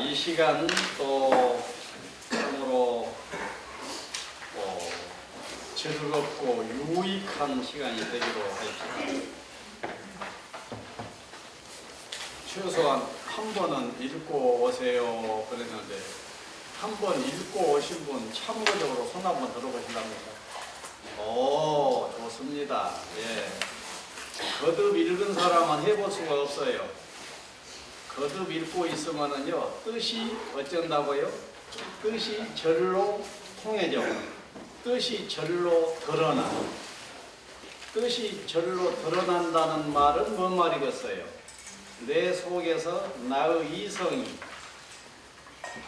이 시간 또 참으로 즐겁고 유익한 시간이 되기로 하십시다. 최소한 한 번은 읽고 오세요 그랬는데 한 번 읽고 오신 분 참고적으로 손 한번 들어보실랍니까? 오, 좋습니다. 예. 거듭 읽은 사람은 해볼 수가 없어요. 거듭 읽고 있으면은요, 뜻이 어쩐다고요? 뜻이 절로 통해져. 뜻이 절로 드러나. 뜻이 절로 드러난다는 말은 뭔 말이겠어요? 내 속에서 나의 이성이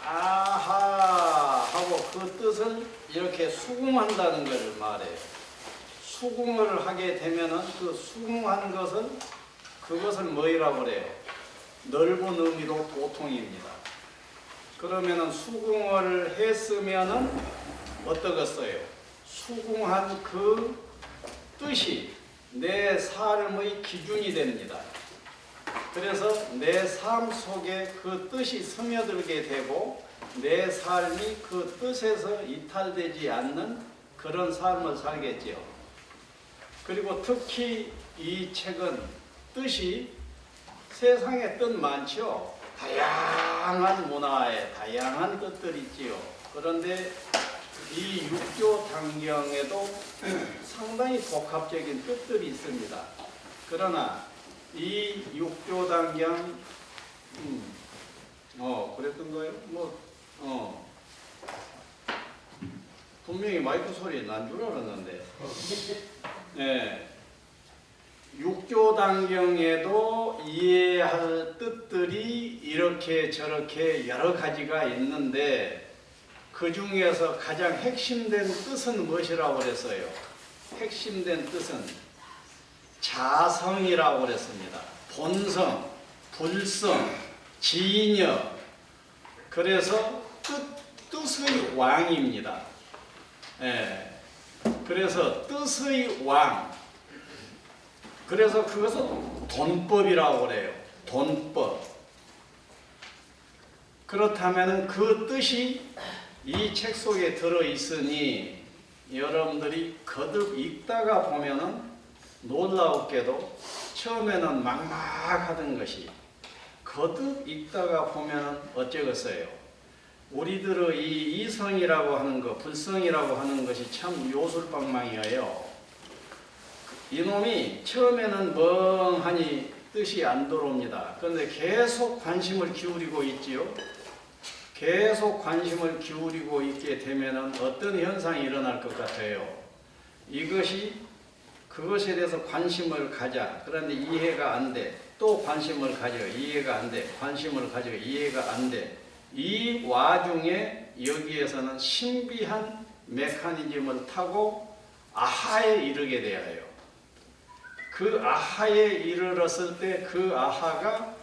아하 하고 그 뜻을 이렇게 수긍한다는 것을 말해요. 수긍을 하게 되면은 그 수긍한 것은 그것을 뭐이라고 그래요? 넓은 의미로 도통입니다. 그러면은 수긍을 했으면은 어떠겠어요? 수긍한 그 뜻이 내 삶의 기준이 됩니다. 그래서 내 삶 속에 그 뜻이 스며들게 되고 내 삶이 그 뜻에서 이탈되지 않는 그런 삶을 살겠지요. 그리고 특히 이 책은 뜻이 세상에 뜻 많죠. 다양한 문화에 다양한 뜻들이 있지요. 그런데 이 육조 단경에도 상당히 복합적인 뜻들이 있습니다. 그러나 이 육조 단경 그랬던 거예요? 분명히 마이크 소리 난 줄 알았는데 네. 육조 단경에도 이해할 뜻들이 이렇게 저렇게 여러 가지가 있는데 그 중에서 가장 핵심된 뜻은 무엇이라고 그랬어요? 핵심된 뜻은 자성이라고 그랬습니다. 본성, 불성, 진여. 그래서 뜻의 왕입니다. 예. 그래서 뜻의 왕. 그래서 그것은 돈법이라고 그래요. 돈법. 그렇다면 그 뜻이 이 책 속에 들어있으니 여러분들이 거듭 읽다가 보면은 놀라웠게도 처음에는 막막하던 것이 거듭 읽다가 보면 어쩌겠어요? 우리들의 이 이성이라고 하는 것, 불성이라고 하는 것이 참 요술방망이에요. 이놈이 처음에는 멍하니 뜻이 안 들어옵니다. 그런데 계속 관심을 기울이고 있지요. 계속 관심을 기울이고 있게 되면 어떤 현상이 일어날 것 같아요? 그것에 대해서 관심을 가자. 그런데 이해가 안 돼. 또 관심을 가져. 이해가 안 돼. 관심을 가져. 이해가 안 돼. 이 와중에 여기에서는 신비한 메커니즘을 타고 아하에 이르게 되어야 해요. 그 아하에 이르렀을 때 그 아하가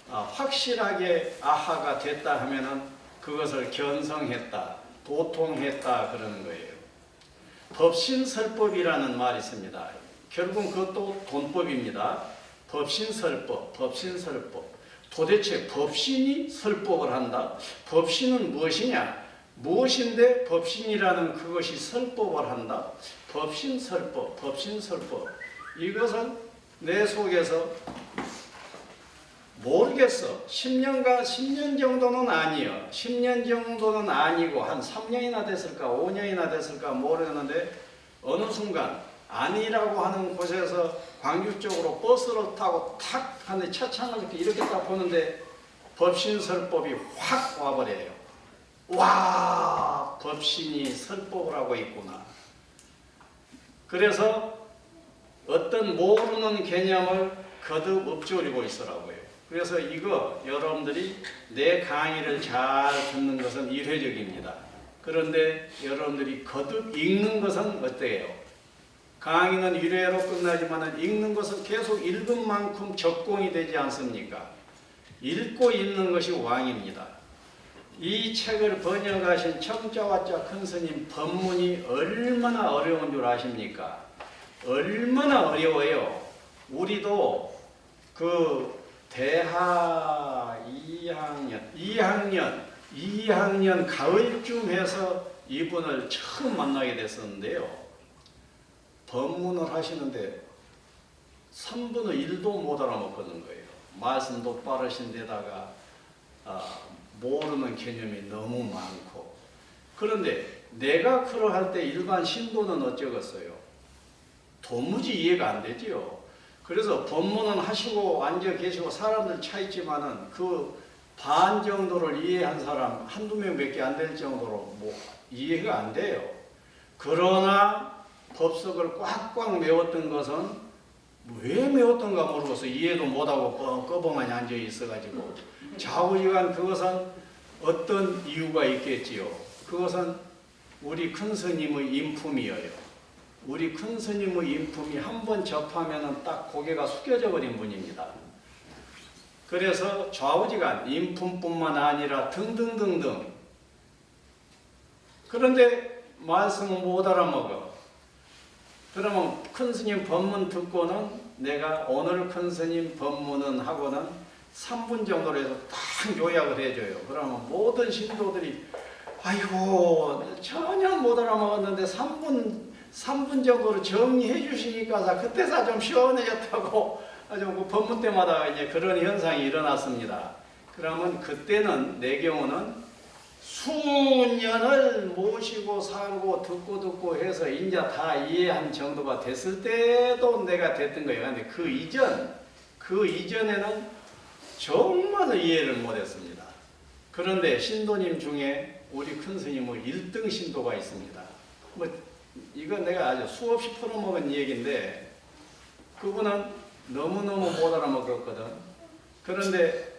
확실하게 아하가 됐다 하면은 그것을 견성했다, 도통했다 그러는 거예요. 법신설법이라는 말이 있습니다. 결국 그것도 돈법입니다. 법신설법, 법신설법. 도대체 법신이 설법을 한다? 법신은 무엇이냐? 무엇인데 법신이라는 그것이 설법을 한다? 법신설법, 법신설법. 이것은 내 속에서 모르겠어. 10년 정도는 아니요. 10년 정도는 아니고 한 3년이나 됐을까 5년이나 됐을까 모르겠는데 어느 순간 아니라고 하는 곳에서 광주 쪽으로 버스를 타고 탁 하는데 차창을 이렇게 딱 보는데 법신설법이 확 와버려요. 와, 법신이 설법을 하고 있구나. 그래서 어떤 모르는 개념을 거듭 읊조리고 있으라고요. 그래서 이거 여러분들이 내 강의를 잘 듣는 것은 일회적입니다. 그런데 여러분들이 거듭 읽는 것은 어때요? 강의는 1회로 끝나지만 읽는 것은 계속 읽은 만큼 적공이 되지 않습니까? 읽고 읽는 것이 왕입니다. 이 책을 번역하신 청자와자 큰 스님 법문이 얼마나 어려운 줄 아십니까? 얼마나 어려워요. 우리도 그 대하 2학년 가을쯤 해서 이분을 처음 만나게 됐었는데요. 법문을 하시는데 3분의 1도 못 알아먹는 거예요. 말씀도 빠르신 데다가 모르는 개념이 너무 많고. 그런데 내가 그러할 때 일반 신도는 어쩌겠어요? 도무지 이해가 안 되지요. 그래서 법문은 하시고 앉아 계시고 사람들 차 있지만은 그 반 정도를 이해한 사람 한두 명밖에 안 될 정도로 뭐 이해가 안 돼요. 그러나 법석을 꽉꽉 메웠던 것은 왜 메웠던가 모르겠어. 이해도 못하고 꺼벙하니 앉아 있어가지고 좌우지간 그것은 어떤 이유가 있겠지요. 그것은 우리 큰 스님의 인품이에요. 우리 큰 스님의 인품이 한번 접하면은 딱 고개가 숙여져 버린 분입니다. 그래서 좌우지간 인품뿐만 아니라 등등등등. 그런데 말씀을 못 알아먹어. 그러면 큰 스님 법문 듣고는 내가 오늘 큰 스님 법문은 하고는 3분 정도로 해서 딱 요약을 해줘요. 그러면 모든 신도들이 아이고 전혀 못 알아먹었는데 3분 정도로 정리해 주시니까 그때서 좀 시원해졌다고 아주 그 법문 때마다 이제 그런 현상이 일어났습니다. 그러면 그때는 내 경우는 수년을 모시고 살고 듣고 해서 이제 다 이해한 정도가 됐을 때도 내가 됐던 거예요. 근데 그 이전에는 정말 이해를 못했습니다. 그런데 신도님 중에 우리 큰 스님의 1등 신도가 있습니다. 뭐 이건 내가 아주 수없이 풀어먹은 얘기인데 그분은 너무너무 못 알아먹었거든. 그런데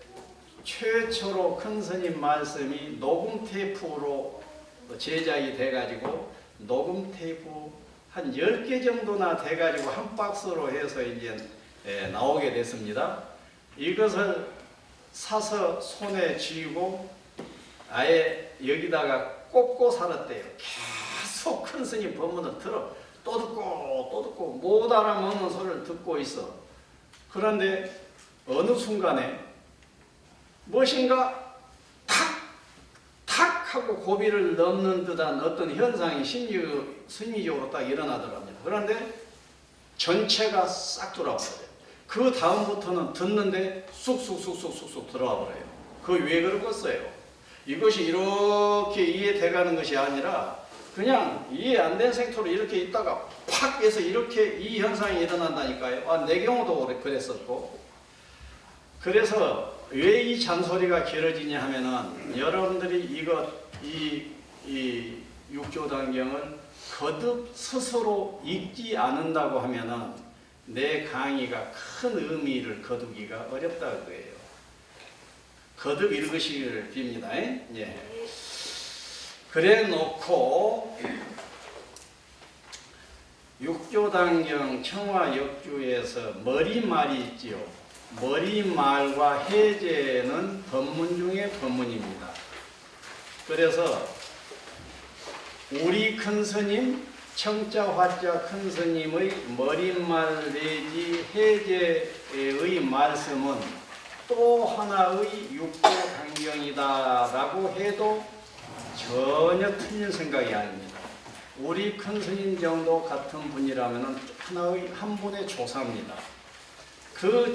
최초로 큰 스님 말씀이 녹음 테이프로 제작이 돼가지고 녹음 테이프 한 10개 정도나 돼가지고 한 박스로 해서 이제 나오게 됐습니다. 이것을 사서 손에 쥐고 아예 여기다가 꽂고 살았대요. 계속 큰 스님 법문을 들어 또 듣고 못 알아먹는 소리를 듣고 있어. 그런데 어느 순간에 무엇인가 탁 하고 고비를 넘는 듯한 어떤 현상이 심리적으로 딱 일어나더랍니다. 그런데 전체가 싹 돌아와 버려요. 그 다음부터는 듣는데 쑥쑥 들어와 버려요. 그게 왜 그러겠어요? 이것이 이렇게 이해돼가는 것이 아니라 그냥 이해 안 된 생토로 이렇게 있다가 팍 해서 이렇게 이 현상이 일어난다니까요. 내 경우도 그랬었고. 그래서 왜 이 잔소리가 길어지냐 하면은 여러분들이 이 육조단경을 거듭 스스로 읽지 않는다고 하면은 내 강의가 큰 의미를 거두기가 어렵다는 거예요. 거듭 읽으시기를 빕니다. 예. 그래 놓고 육조단경 청화역주에서 머리말이 있지요. 머리말과 해제는 법문 중에 법문입니다. 그래서 우리 큰 스님, 청자 화자 큰 스님의 머리말 내지 해제의 말씀은 또 하나의 육조단경이다라고 해도 전혀 틀린 생각이 아닙니다. 우리 큰 스님 정도 같은 분이라면 하나의 한 분의 조사입니다. 그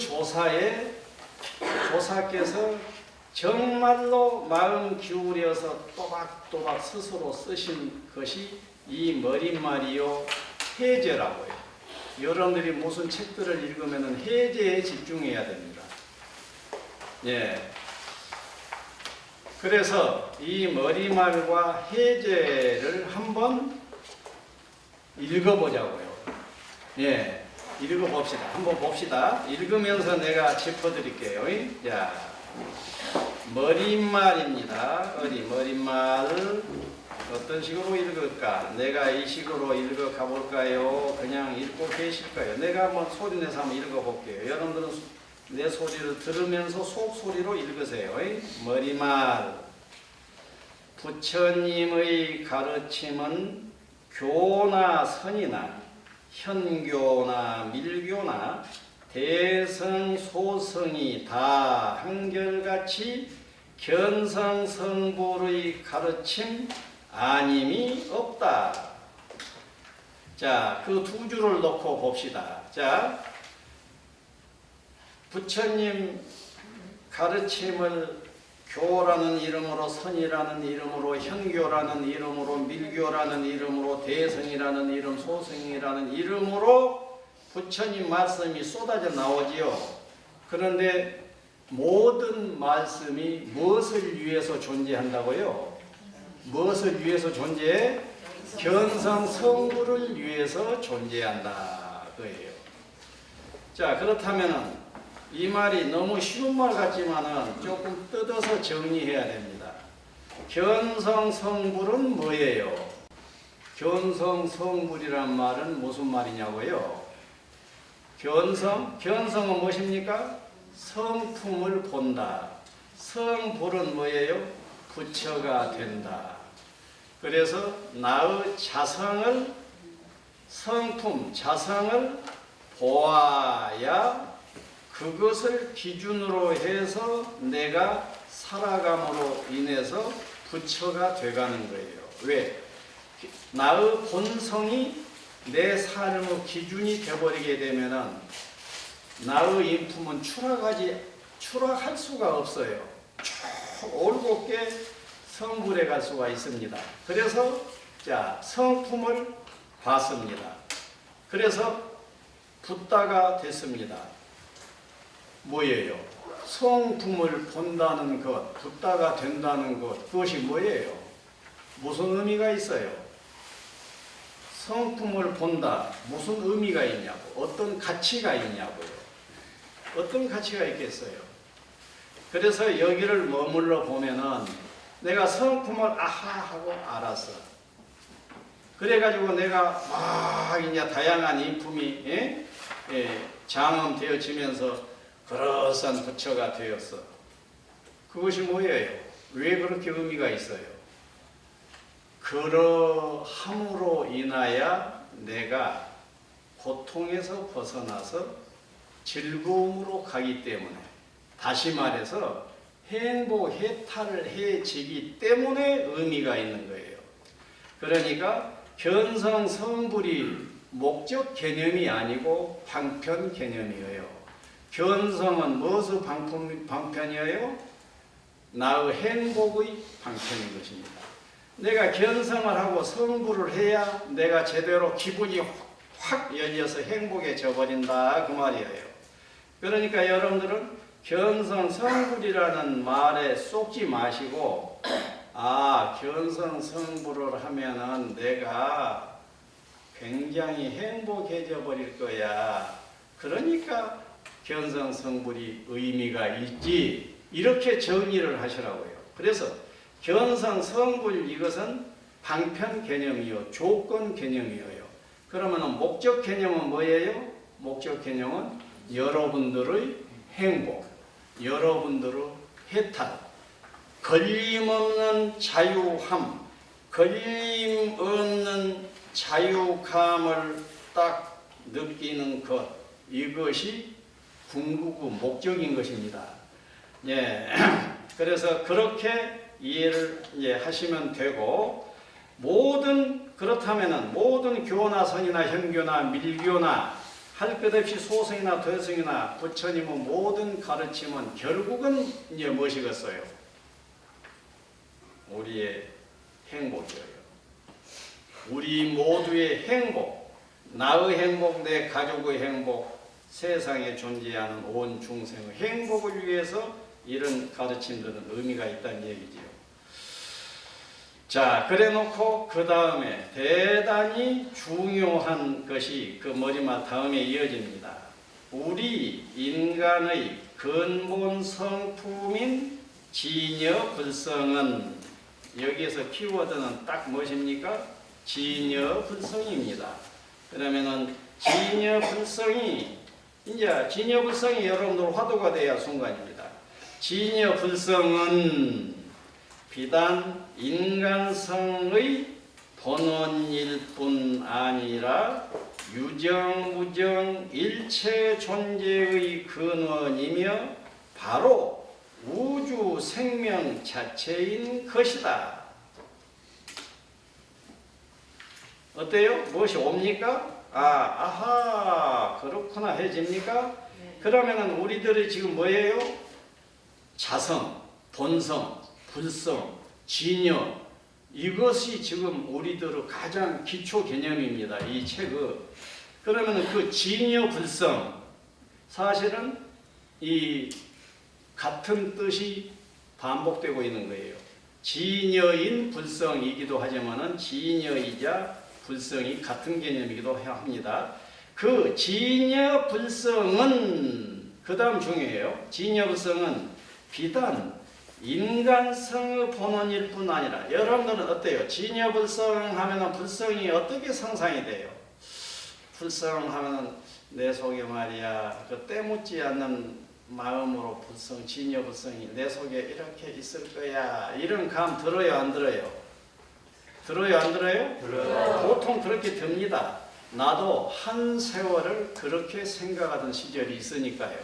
조사께서 정말로 마음 기울여서 또박또박 스스로 쓰신 것이 이 머릿말이요 해제라고요. 여러분들이 무슨 책들을 읽으면 해제에 집중해야 됩니다. 예. 그래서 이 머리말과 해제를 한번 읽어보자고요. 예. 읽어봅시다. 한번 봅시다. 읽으면서 내가 짚어드릴게요. 자, 머리말입니다. 어디 머리말 어떤 식으로 읽을까? 내가 이 식으로 읽어 가볼까요? 그냥 읽고 계실까요? 내가 한번 소리 내서 한번 읽어볼게요. 여러분들은 내 소리를 들으면서 속소리로 읽으세요. 머리말. 부처님의 가르침은 교나 선이나 현교나 밀교나 대성 소성이 다 한결같이 견성성불의 가르침 아님이 없다. 자, 그 두 줄을 놓고 봅시다. 자, 부처님 가르침을 교라는 이름으로, 선이라는 이름으로, 현교라는 이름으로, 밀교라는 이름으로, 대성이라는 이름, 소성이라는 이름으로 부처님 말씀이 쏟아져 나오지요. 그런데 모든 말씀이 무엇을 위해서 존재한다고요? 무엇을 위해서 존재해? 견성성불을 위해서 존재한다. 그예요. 자, 그렇다면은 이 말이 너무 쉬운 말 같지만은 조금 뜯어서 정리해야 됩니다. 견성성불은 뭐예요? 견성성불이란 말은 무슨 말이냐고요? 견성은 무엇입니까? 성품을 본다. 성불은 뭐예요? 부처가 된다. 그래서 나의 자성을, 성품, 자성을 보아야 그것을 기준으로 해서 내가 살아감으로 인해서 부처가 돼가는 거예요. 왜? 나의 본성이 내 삶의 기준이 되어버리게 되면은 나의 인품은 추락할 수가 없어요. 쭉 올곧게 성불에 갈 수가 있습니다. 그래서 자, 성품을 봤습니다. 그래서 붓다가 됐습니다. 뭐예요? 성품을 본다는 것, 붓다가 된다는 것, 그것이 뭐예요? 무슨 의미가 있어요? 성품을 본다, 무슨 의미가 있냐고, 어떤 가치가 있냐고요. 어떤 가치가 있겠어요? 그래서 여기를 머물러 보면은 내가 성품을 아하하고 알았어. 그래가지고 내가 막 이제 다양한 인품이 장엄되어지면서 그럴싸한 부처가 되었어. 그것이 뭐예요? 왜 그렇게 의미가 있어요? 그러함으로 인하여 내가 고통에서 벗어나서 즐거움으로 가기 때문에, 다시 말해서 행복, 해탈을 해지기 때문에 의미가 있는 거예요. 그러니까 견성성불이 목적 개념이 아니고 방편 개념이에요. 견성은 무엇의 방편이에요? 나의 행복의 방편인 것입니다. 내가 견성을 하고 성불을 해야 내가 제대로 기분이 확 열려서 행복해져 버린다, 그 말이에요. 그러니까 여러분들은 견성, 성불이라는 말에 쏙지 마시고, 아, 견성, 성불을 하면은 내가 굉장히 행복해져 버릴 거야. 그러니까 견성, 성불이 의미가 있지. 이렇게 정의를 하시라고요. 그래서 견성, 성불 이것은 방편 개념이요, 조건 개념이에요. 그러면 목적 개념은 뭐예요? 목적 개념은 여러분들의 행복, 여러분들의 해탈, 걸림없는 자유함, 걸림없는 자유감을 딱 느끼는 것, 이것이 궁극의 목적인 것입니다. 예, 그래서 그렇게 이해를 하시면 되고, 그렇다면은 모든 교나 선이나 현교나 밀교나 할 것 없이 소성이나 대성이나 부처님의 모든 가르침은 결국은 이제 무엇이겠어요? 우리의 행복이에요. 우리 모두의 행복, 나의 행복, 내 가족의 행복, 세상에 존재하는 온 중생의 행복을 위해서 이런 가르침들은 의미가 있다는 얘기지요. 자, 그래 놓고 그 다음에 대단히 중요한 것이 그 머리말 다음에 이어집니다. 우리 인간의 근본 성품인 진여불성은, 여기에서 키워드는 딱 무엇입니까? 진여불성입니다. 그러면은 진여불성이, 이제 진여불성이 여러분들 화두가 돼야 순간입니다. 진여불성은 비단 인간성의 본원일 뿐 아니라 유정무정 일체 존재의 근원이며 바로 우주 생명 자체인 것이다. 어때요? 무엇이 옵니까? 아하, 그렇구나 해집니까? 그러면은 우리들이 지금 뭐예요? 자성, 본성, 불성, 진여, 이것이 지금 우리들의 가장 기초 개념입니다. 이 책은. 그러면 그 진여 불성, 사실은 이 같은 뜻이 반복되고 있는 거예요. 진여인 불성이기도 하지만은 진여이자 불성이 같은 개념이기도 합니다. 그 진여 불성은 그 다음 중요해요. 진여 불성은 비단 인간성의 본원일 뿐 아니라, 여러분들은 어때요? 진여불성 하면은 불성이 어떻게 상상이 돼요? 불성 하면은 내 속에 말이야, 그 때묻지 않는 마음으로 불성, 진여불성이 내 속에 이렇게 있을 거야, 이런 감 들어요, 안 들어요? 들어요, 안 들어요? 들어요. 보통 그렇게 듭니다. 나도 한 세월을 그렇게 생각하던 시절이 있으니까요.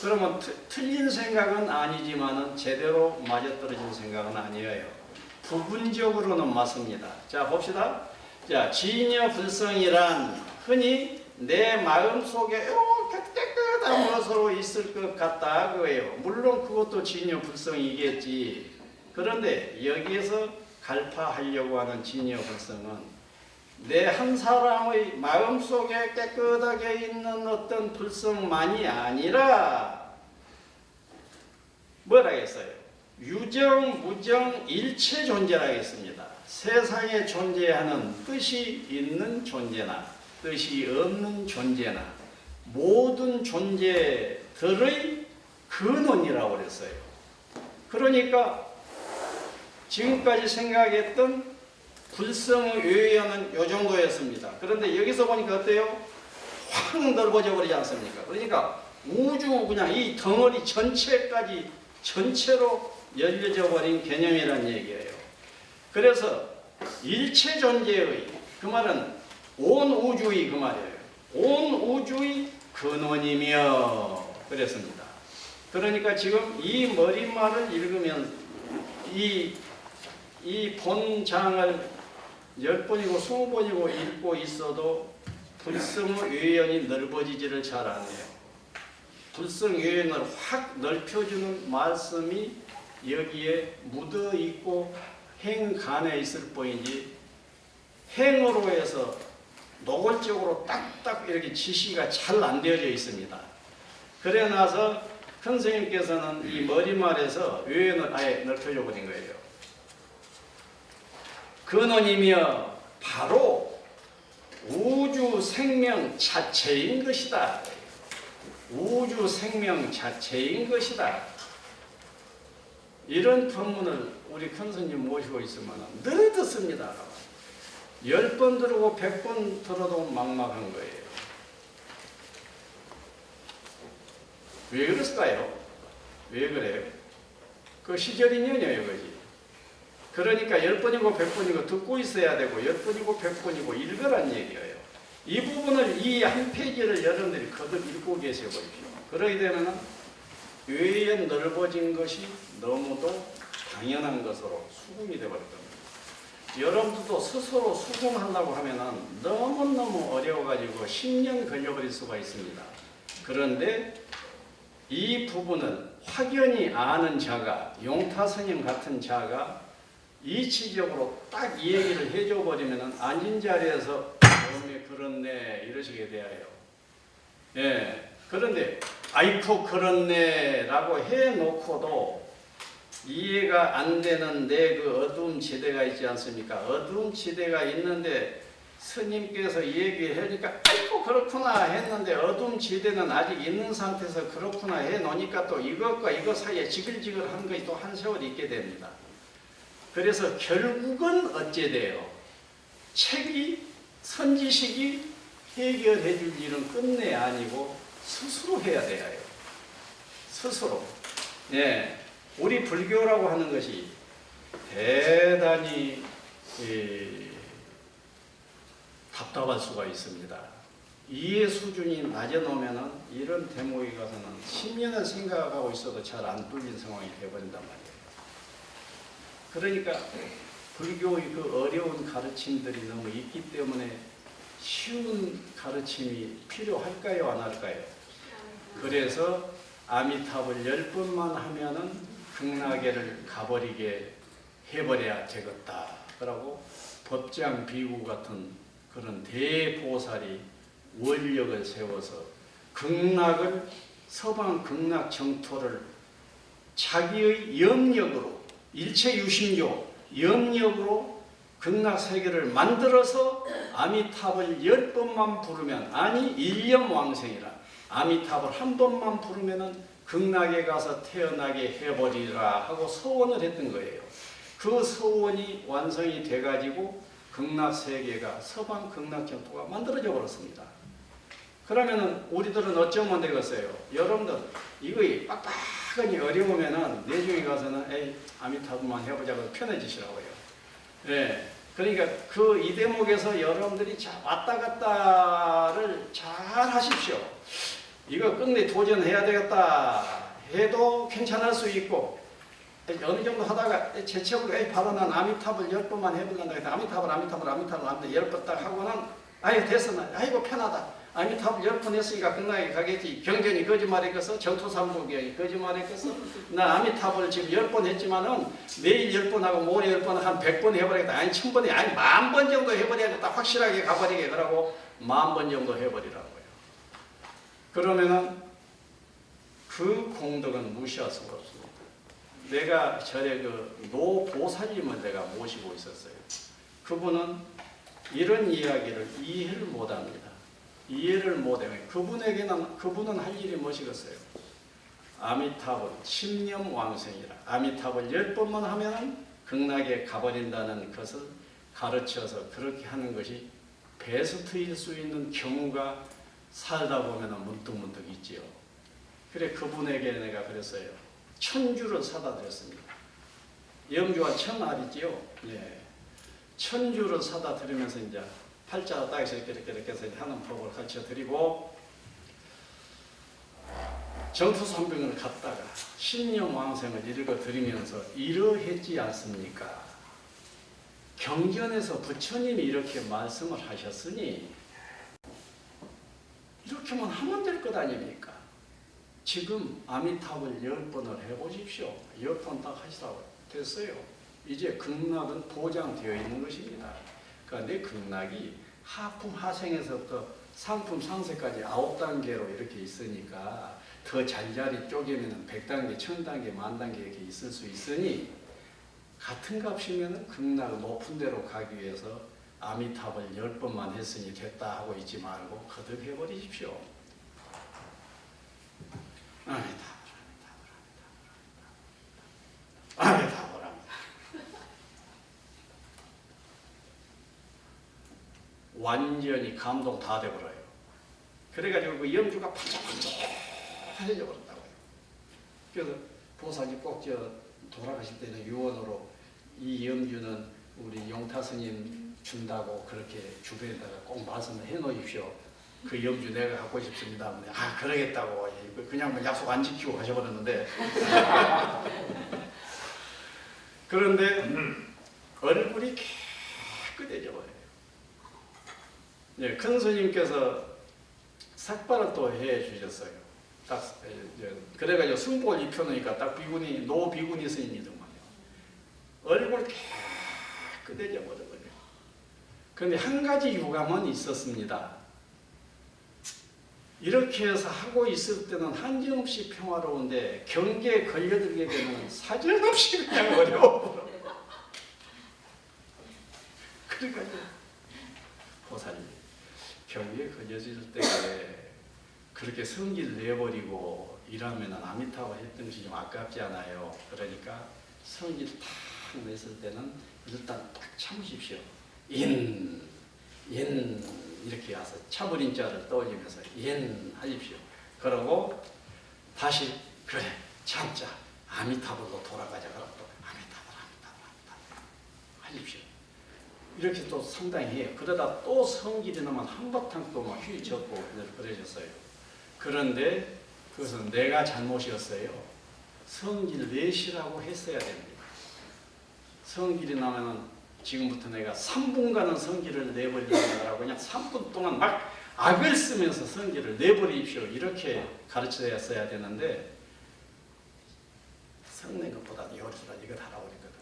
그러면 틀린 생각은 아니지만은 제대로 맞아떨어진 생각은 아니에요. 부분적으로는 맞습니다. 자, 봅시다. 자, 진여불성이란 흔히 내 마음속에 이렇게 깨끗한 것으로 있을 것 같다 그거예요. 물론 그것도 진여불성이겠지. 그런데 여기에서 갈파하려고 하는 진여불성은 내 한 사람의 마음속에 깨끗하게 있는 어떤 불성만이 아니라 뭐라 했어요? 유정, 무정, 일체 존재라 했습니다. 세상에 존재하는 뜻이 있는 존재나 뜻이 없는 존재나 모든 존재들의 근원이라고 그랬어요. 그러니까 지금까지 생각했던 불성의 외연은 이 정도였습니다. 그런데 여기서 보니까 어때요? 확 넓어져 버리지 않습니까? 그러니까 우주 그냥 이 덩어리 전체까지 전체로 열려져 버린 개념이라는 얘기예요. 그래서 일체 존재의, 그 말은 온 우주의, 그 말이에요. 온 우주의 근원이며 그랬습니다. 그러니까 지금 이 머릿말을 읽으면 이 본장을 10번이고 20번이고 읽고 있어도 불성의 외연이 넓어지지를 잘 안 해요. 불성 외연을 확 넓혀주는 말씀이 여기에 묻어있고 행간에 있을 뿐이지 행으로 해서 노골적으로 딱딱 이렇게 지시가 잘 안 되어져 있습니다. 그래 나서 큰 스님께서는 이 머리말에서 외연을 아예 넓혀줘 버린 거예요. 근원이며 바로 우주 생명 자체인 것이다. 우주 생명 자체인 것이다. 이런 법문을 우리 큰 스님 모시고 있으면 늘 듣습니다. 10번 들고 100번 들어도 막막한 거예요. 왜 그랬을까요? 왜 그래요? 그 시절 인연이에요, 그지? 그러니까 10번이고 100번이고 듣고 있어야 되고 10번이고 100번이고 읽으란 얘기예요. 이 부분을 이 한 페이지를 여러분들이 거듭 읽고 계셔 보십시오. 그러게 되면 외연 넓어진 것이 너무도 당연한 것으로 수긍이 되어버릴 겁니다. 여러분들도 스스로 수긍하려고 하면 너무너무 어려워가지고 10년 걸려버릴 수가 있습니다. 그런데 이 부분을 확연히 아는 자가, 용타 스님 같은 자가 이치적으로 딱 이 얘기를 해줘 버리면 앉은 자리에서 그렇네 이러시게 돼요. 예. 그런데 아이쿠 그렇네 라고 해놓고도 이해가 안 되는 내 그 어두운 지대가 있지 않습니까? 어두운 지대가 있는데 스님께서 얘기하니까 아이고 그렇구나 했는데 어두운 지대는 아직 있는 상태에서 그렇구나 해놓으니까 또 이것과 이것 사이에 지글지글한 것이 또 한 세월 있게 됩니다. 그래서 결국은 어째 돼요? 책이 선지식이 해결해 줄 일은 끝내 아니고 스스로 해야 돼요. 스스로. 예. 우리 불교라고 하는 것이 대단히 답답할 수가 있습니다. 이해 수준이 낮아 놓으면은 이런 대목에 가서는 10년을 생각하고 있어도 잘 안 뚫린 상황이 되어버린단 말이에요. 그러니까 불교의 그 어려운 가르침들이 너무 있기 때문에 쉬운 가르침이 필요할까요? 안 할까요? 그래서 아미타불 10번만 하면은 극락에를 가버리게 해버려야 되겠다. 그러고 법장 비구 같은 그런 대보살이 원력을 세워서 극락을 서방 극락 정토를 자기의 영역으로 일체유심조 영역으로 극락 세계를 만들어서 아미타불 10번만 부르면 아니 일념왕생이라 아미타불 한 번만 부르면은 극락에 가서 태어나게 해버리라 하고 서원을 했던 거예요. 그 서원이 완성이 돼가지고 극락 세계가 서방 극락 정토가 만들어져 버렸습니다. 그러면은 우리들은 어쩌면 되겠어요? 여러분들 이거 빡빡하니 어려우면은 내중에 가서는 에이 아미타불만 해보자고 편해지시라고요. 예. 그러니까 그 이 대목에서 여러분들이 왔다 갔다를 잘 하십시오. 이거 끝내 도전해야 되겠다 해도 괜찮을 수 있고 어느 정도 하다가 재채으로 바로 난 아미타불 10번만 해보려고 했다. 아미타불 10번 딱 하고는 아이 됐어. 아이고 편하다. 아미타불 10번 했으니까 끝나게 가겠지. 경전이 거짓말했겠어? 정토삼독이 거짓말했겠어? 나 아미타불 지금 10번 했지만은 내일 10번 하고 모레 10번 한 100번 해버리겠다. 아니 1000번이 아니 10,000번 정도 해버려야겠다. 확실하게 가버리게 그러고 10,000번 정도 해버리라고요. 그러면은 그 공덕은 무시할 수가 없습니다. 내가 절에 그 노보살님을 내가 모시고 있었어요. 그분은 이런 이야기를 이해를 못합니다. 이해를 못해요. 그분은 할 일이 무엇이겠어요? 아미타불 10년 왕생이라 아미타불 10번만 하면 극락에 가버린다는 것을 가르쳐서 그렇게 하는 것이 베스트일 수 있는 경우가 살다 보면 문득문득 있지요. 그래 그분에게 내가 그랬어요. 1000주를 사다 드렸습니다. 염주가 1000알이지요. 예. 1000주를 사다 드리면서 이제 팔자 딱에서 이렇게 해서 하는 법을 가르쳐 드리고 정토삼병을 갔다가 신념왕생을 읽어 드리면서 이러했지 않습니까? 경전에서 부처님이 이렇게 말씀을 하셨으니 이렇게만 하면 될 것 아닙니까? 지금 아미타불 10번을 해보십시오. 10번 딱 하시라고 됐어요. 이제 극락은 보장되어 있는 것입니다. 그러니까 내 극락이 하품 하생에서부터 상품 상세까지 9단계로 이렇게 있으니까 더 잔자리 쪼개면 100단계, 1000단계, 10,000단계 이렇게 있을 수 있으니 같은 값이면 극락 높은 데로 가기 위해서 아미타불 10번만 했으니 됐다 하고 있지 말고 거듭 해버리십시오. 아미타불 완전히 감동 다 돼버려요. 그래가지고 그 염주가 반짝반짝해져 버렸다고요. 그래서 보살이 꼭 돌아가실 때는 유언으로 이 염주는 우리 용타 스님 준다고 그렇게 주변에다가 꼭 말씀을 해 놓으십시오. 그 염주 내가 갖고 싶습니다. 아 그러겠다고 그냥 뭐 약속 안 지키고 가셔버렸는데 그런데 얼굴이 깨끗해져 버려요. 네, 큰 스님께서 삭발을 또 해 주셨어요. 딱 그래가지고 승복을 입혀놓으니까 딱 비구니 노비구니 스님이더만요. 얼굴 깨끗해져 버려요. 그런데 한 가지 유감은 있었습니다. 이렇게 해서 하고 있을 때는 한정없이 평화로운데 경계에 걸려들게 되면 사정없이 그냥 어려워. 그러니까요. 보살님 경계에 걸려질 때 그렇게 성질 내버리고 이러면 아미타불 했던 것이 좀 아깝지 않아요. 그러니까 성질 탁 냈을 때는 일단 딱 참으십시오. 인 이렇게 와서 참으린 자를 떠올리면서 인 하십시오. 그러고 다시 그래 참자 아미타불로 돌아가자. 그러고 아미타불 하십시오. 이렇게 또 상당히 해요. 그러다 또 성질이 나면 한바탕 또 막 휘젓고 그러셨어요. 그런데 그것은 내가 잘못이었어요. 성질 내시라고 했어야 됩니다. 성질이 나면은 지금부터 내가 3분간은 성질을 내버리려고 그냥 3분 동안 막 악을 쓰면서 성질을 내버리십시오. 이렇게 가르쳐야 되는데 성낸 것보다 요리라 이걸 하라고 그랬거든.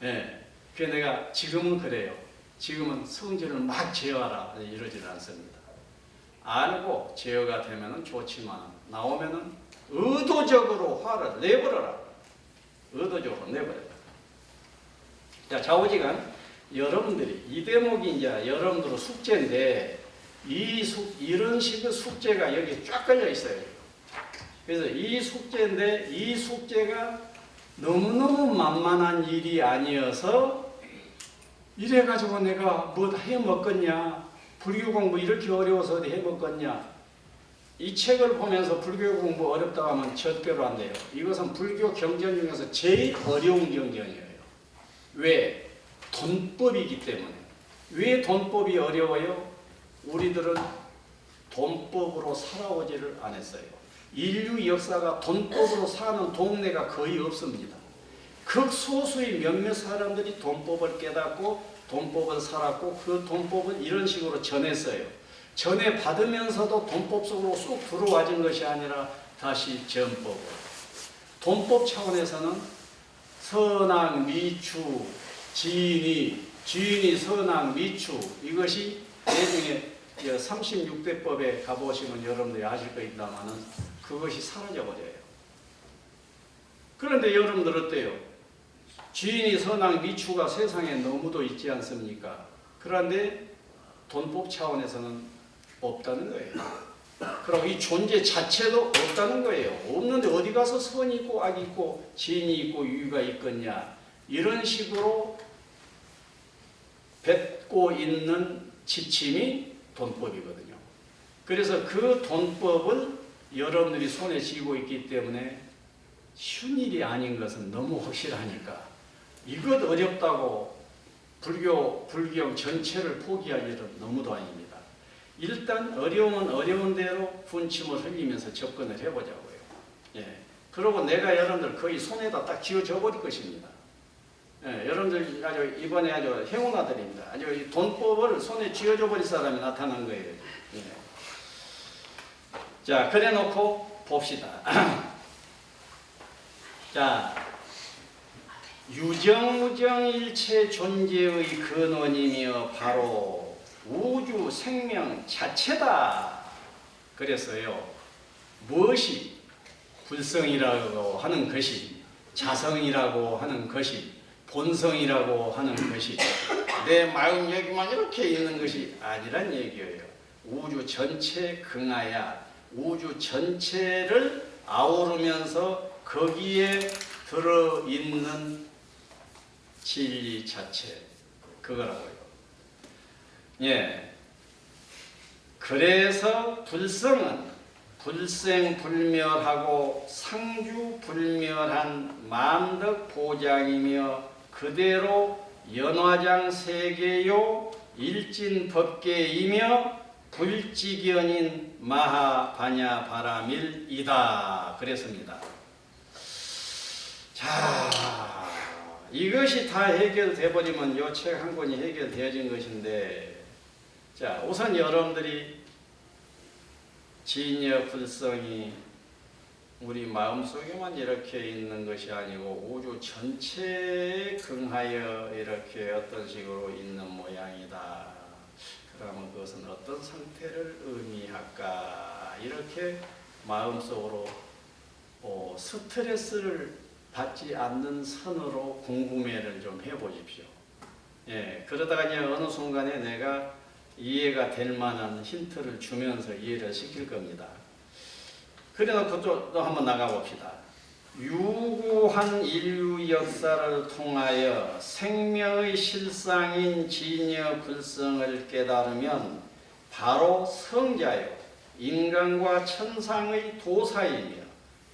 예. 그래서 내가 지금은 그래요. 지금은 성질을 막 제어하라 이러지는 않습니다. 알고 제어가 되면은 좋지만 나오면은 의도적으로 화를 내버려라. 의도적으로 내버려라. 자, 좌우지간 여러분들이 이 대목이 이제 여러분들 숙제인데 이런 식의 숙제가 여기 쫙 걸려 있어요. 그래서 이 숙제인데 이 숙제가 너무너무 만만한 일이 아니어서 이래가지고 내가 뭐 해먹겠냐, 불교 공부 이렇게 어려워서 어디 해먹겠냐, 이 책을 보면서 불교 공부 어렵다고 하면 절대로 안 돼요. 이것은 불교 경전 중에서 제일 어려운 경전이에요. 왜? 돈법이기 때문에. 왜 돈법이 어려워요? 우리들은 돈법으로 살아오지를 않았어요. 인류 역사가 돈법으로 사는 동네가 거의 없습니다. 극소수의 몇몇 사람들이 돈법을 깨닫고 돈법을 살았고 그 돈법을 이런 식으로 전했어요. 전해 받으면서도 돈법 속으로 쑥 들어와진 것이 아니라 다시 전법으로. 돈법 차원에서는 선악, 미추, 지인이 선악, 미추 이것이 내중에 36대법에 가보시면 여러분들이 아실 거입니다만은 그것이 사라져버려요. 그런데 여러분들 어때요? 지인이 선악, 미추가 세상에 너무도 있지 않습니까? 그런데 돈법 차원에서는 없다는 거예요. 그리고 이 존재 자체도 없다는 거예요. 없는데 어디 가서 선이 있고 악이 있고 진이 있고 유가 있겠냐. 이런 식으로 뱉고 있는 지침이 돈법이거든요. 그래서 그 돈법을 여러분들이 손에 쥐고 있기 때문에 쉬운 일이 아닌 것은 너무 확실하니까 이것 어렵다고 불경 전체를 포기할 일은 너무도 아닙니다. 일단 어려우면 어려운 대로 분침을 흘리면서 접근을 해보자고요. 예. 그러고 내가 여러분들 거의 손에다 딱 쥐어줘 버릴 것입니다. 예. 여러분들 아주 이번에 아주 행운아들입니다. 아주 이 돈법을 손에 쥐어줘 버릴 사람이 나타난 거예요. 예. 자, 그래 놓고 봅시다. 자, 유정무정일체 존재의 근원이며 바로 우주 생명 자체다. 그랬어요. 무엇이 불성이라고 하는 것이, 자성이라고 하는 것이, 본성이라고 하는 것이 내 마음 여기만 이렇게 있는 것이 아니란 얘기예요. 우주 전체에 긍하야 우주 전체를 아우르면서 거기에 들어있는 진리 자체, 그거라고요. 예. 그래서 불성은 불생불멸하고 상주불멸한 만덕보장이며 그대로 연화장 세계요 일진법계이며 불지견인 마하바냐바라밀이다. 그랬습니다. 자, 이것이 다 해결돼 버리면 이 책 한 권이 해결되어진 것인데, 자, 우선 여러분들이 진여 불성이 우리 마음속에만 이렇게 있는 것이 아니고 우주 전체에 긍하여 이렇게 어떤 식으로 있는 모양이다. 그러면 그것은 어떤 상태를 의미할까? 이렇게 마음속으로 스트레스를 받지 않는 선으로 궁금해를 좀 해보십시오. 예, 그러다가 이제 어느 순간에 내가 이해가 될 만한 힌트를 주면서 이해를 시킬 겁니다. 그래 놓고 또 한번 나가봅시다. 유구한 인류 역사를 통하여 생명의 실상인 진여 불성을 깨달으면 바로 성자요 인간과 천상의 도사이며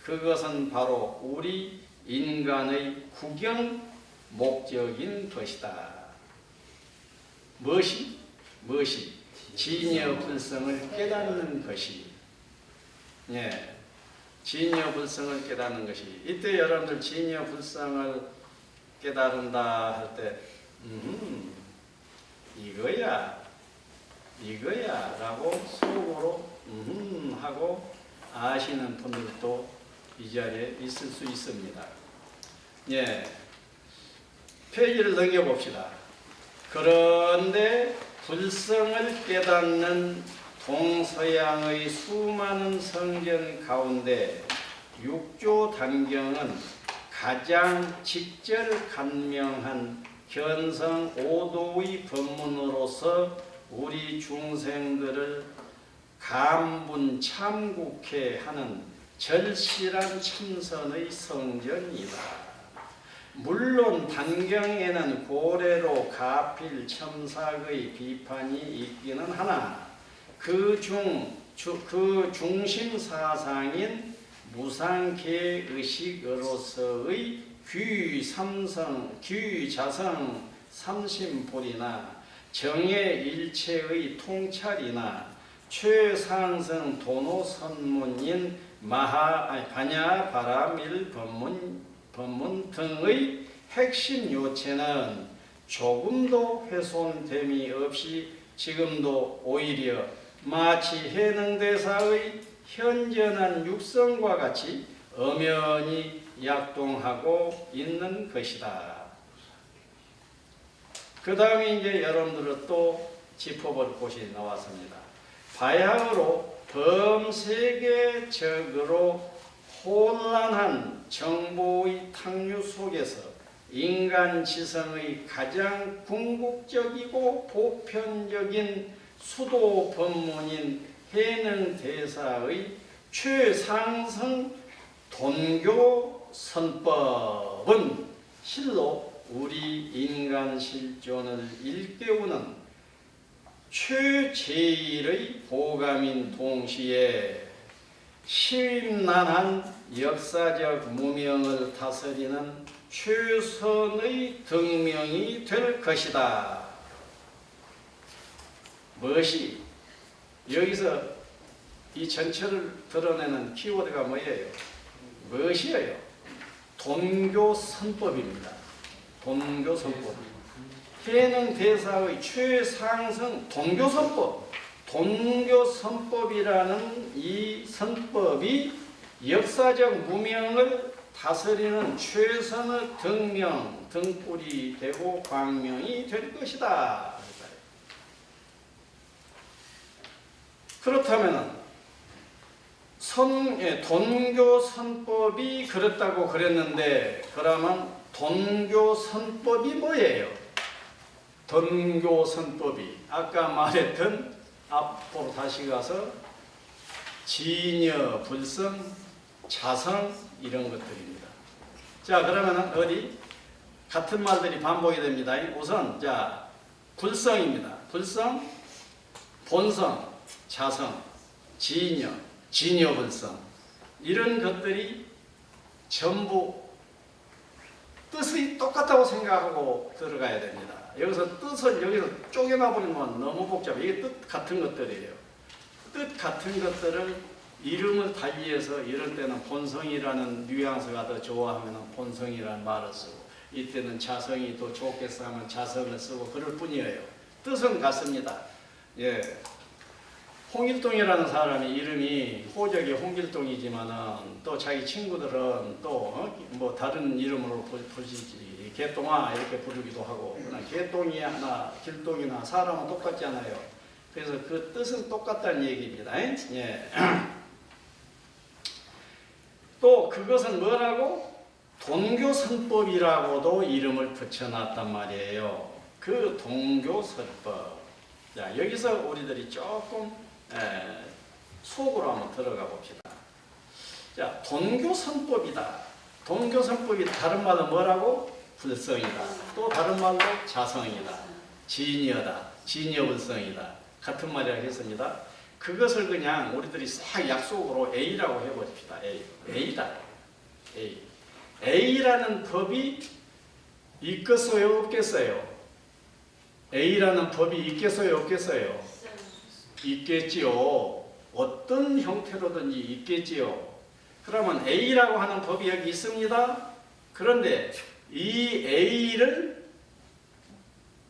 그것은 바로 우리 인간의 구경 목적인 것이다. 무엇이 진여 불성을 깨닫는 것이, 예, 진여 불성을 깨닫는 것이. 이때 여러분들 진여 불성을 깨달은다 할 때 이거야 라고 속으로 하고 아시는 분들도 이 자리에 있을 수 있습니다. 예, 페이지를 넘겨봅시다. 그런데 불성을 깨닫는 동서양의 수많은 성경 가운데 육조 단경은 가장 직절간명한 견성 오도의 법문으로서 우리 중생들을 감분 참국해 하는 절실한 참선의 성전이다. 물론 단경에는 고래로 가필 첨삭의 비판이 있기는 하나 그 중심 사상인 무상계의식으로서의 귀자성 삼심불이나 정의일체의 통찰이나 최상승 도노선문인 반야바라밀 법문 등의 핵심 요체는 조금도 훼손됨이 없이 지금도 오히려 마치 해능대사의 현전한 육성과 같이 엄연히 약동하고 있는 것이다. 그 다음에 이제 여러분들은 또 짚어볼 곳이 나왔습니다. 바야흐로 범세계적으로 혼란한 정보의 탕류 속에서 인간 지성의 가장 궁극적이고 보편적인 수도 법문인 해능대사의 최상승 돈교 선법은 실로 우리 인간 실존을 일깨우는 최제일의 보감인 동시에 심란한 역사적 무명을 다스리는 최선의 등명이 될 것이다. 무엇이? 여기서 이 전체를 드러내는 키워드가 뭐예요? 무엇이에요? 돈교선법입니다. 돈교선법. 해능대사의 최상승 돈교선법. 돈교선법이라는 이 선법이 역사적 무명을 다스리는 최선의 등불이 되고 광명이 될 것이다. 그렇다면 돈교선법이 그랬다고 그랬는데 그러면 돈교선법이 뭐예요? 돈교선법이 아까 말했던 앞으로 다시 가서 진여, 불성, 자성 이런 것들입니다. 자 그러면 어디 같은 말들이 반복이 됩니다. 우선 자 불성입니다. 불성, 본성, 자성, 진여, 진여불성 이런 것들이 전부 뜻이 똑같다고 생각하고 들어가야 됩니다. 여기서 뜻을 여기서 쪼개놔버리면 너무 복잡해. 이게 뜻 같은 것들이에요. 뜻 같은 것들을 이름을 달리해서 이럴 때는 본성이라는 뉘앙스가 더 좋아하면 본성이라는 말을 쓰고 이때는 자성이 더 좋겠어 하면 자성을 쓰고 그럴 뿐이에요. 뜻은 같습니다. 예. 홍길동이라는 사람이 이름이 호적이 홍길동이지만은 또 자기 친구들은 또 뭐 다른 이름으로 부르지 개똥아 이렇게 부르기도 하고 그러나 개똥이나 길동이나 사람은 똑같지 않아요. 그래서 그 뜻은 똑같다는 얘기입니다. 예. 또 그것은 뭐라고? 돈교선법이라고도 이름을 붙여놨단 말이에요. 그 돈교선법. 자 여기서 우리들이 조금 속으로 한번 들어가 봅시다. 자, 돈교선법이다. 돈교선법이 다른 말로 뭐라고? 불성이다. 또 다른 말로 자성이다. 진여다. 진여불성이다. 같은 말이라 했습니다. 그것을 그냥 우리들이 싹 약속으로 A라고 해봅시다. A다. A. A라는 법이 있겠어요? 없겠어요? A라는 법이 있겠어요, 없겠어요? 있겠지요. 어떤 형태로든지 있겠지요. 그러면 A라고 하는 법이 여기 있습니다. 그런데 이 A를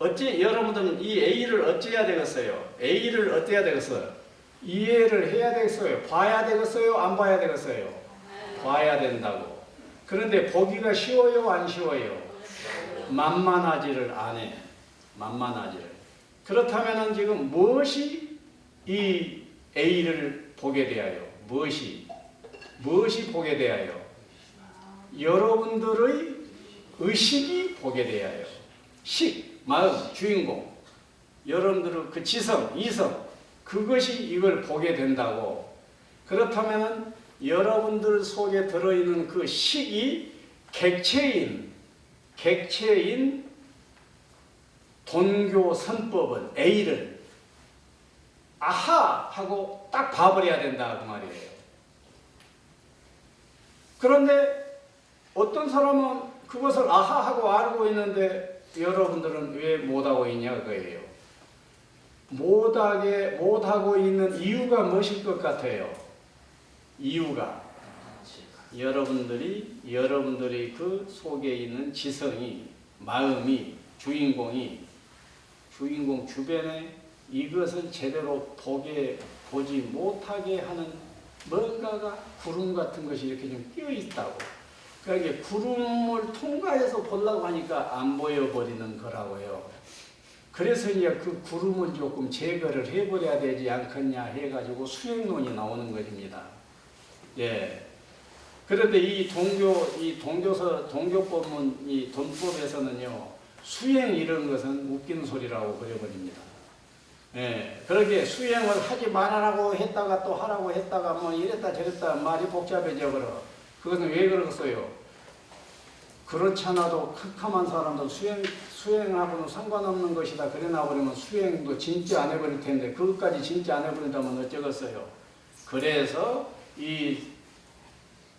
여러분들은 이 A를 어찌해야 되겠어요? A를 어때야 되겠어요? 이해를 해야 되겠어요? 봐야 되겠어요? 안 봐야 되겠어요? 봐야 된다고. 그런데 보기가 쉬워요? 안 쉬워요? 만만하지를 않아요. 만만하지를. 그렇다면 지금 무엇이 이 A를 보게 되어요? 무엇이 보게 되어요? 여러분들의 의식이 보게 되어요. 식, 마음, 주인공. 여러분들의 그 지성, 이성, 그것이 이걸 보게 된다고. 그렇다면 여러분들 속에 들어있는 그 식이 객체인 돈교 선법은 A를 아하 하고 딱 봐버려야 된다 그 말이에요. 그런데 어떤 사람은 그것을 아하 하고 알고 있는데 여러분들은 왜 못하고 있냐 그거예요. 못하고 있는 이유가 무엇일 것 같아요? 이유가 여러분들이 그 속에 있는 지성이, 마음이, 주인공 주변에 이것을 제대로 보지 못하게 하는 뭔가가 구름 같은 것이 이렇게 좀 끼어 있다고. 그러니까 구름을 통과해서 보려고 하니까 안 보여버리는 거라고요. 그래서 이제 그 구름은 조금 제거를 해버려야 되지 않겠냐 해가지고 수행론이 나오는 것입니다. 예. 그런데 이 동교법문, 이 돈법에서는요, 수행 이런 것은 웃기는 소리라고 그려버립니다. 예. 그렇게 수행을 하지 말아라고 했다가 또 하라고 했다가 뭐 이랬다 저랬다 말이 복잡해져 버려. 그것은 왜 그러겠어요? 그렇지 않아도 캄캄한 사람도 수행하고는 상관없는 것이다. 그래 나버리면 수행도 진짜 안 해버릴 텐데 그것까지 진짜 안 해버린다면 어쩌겠어요. 그래서 이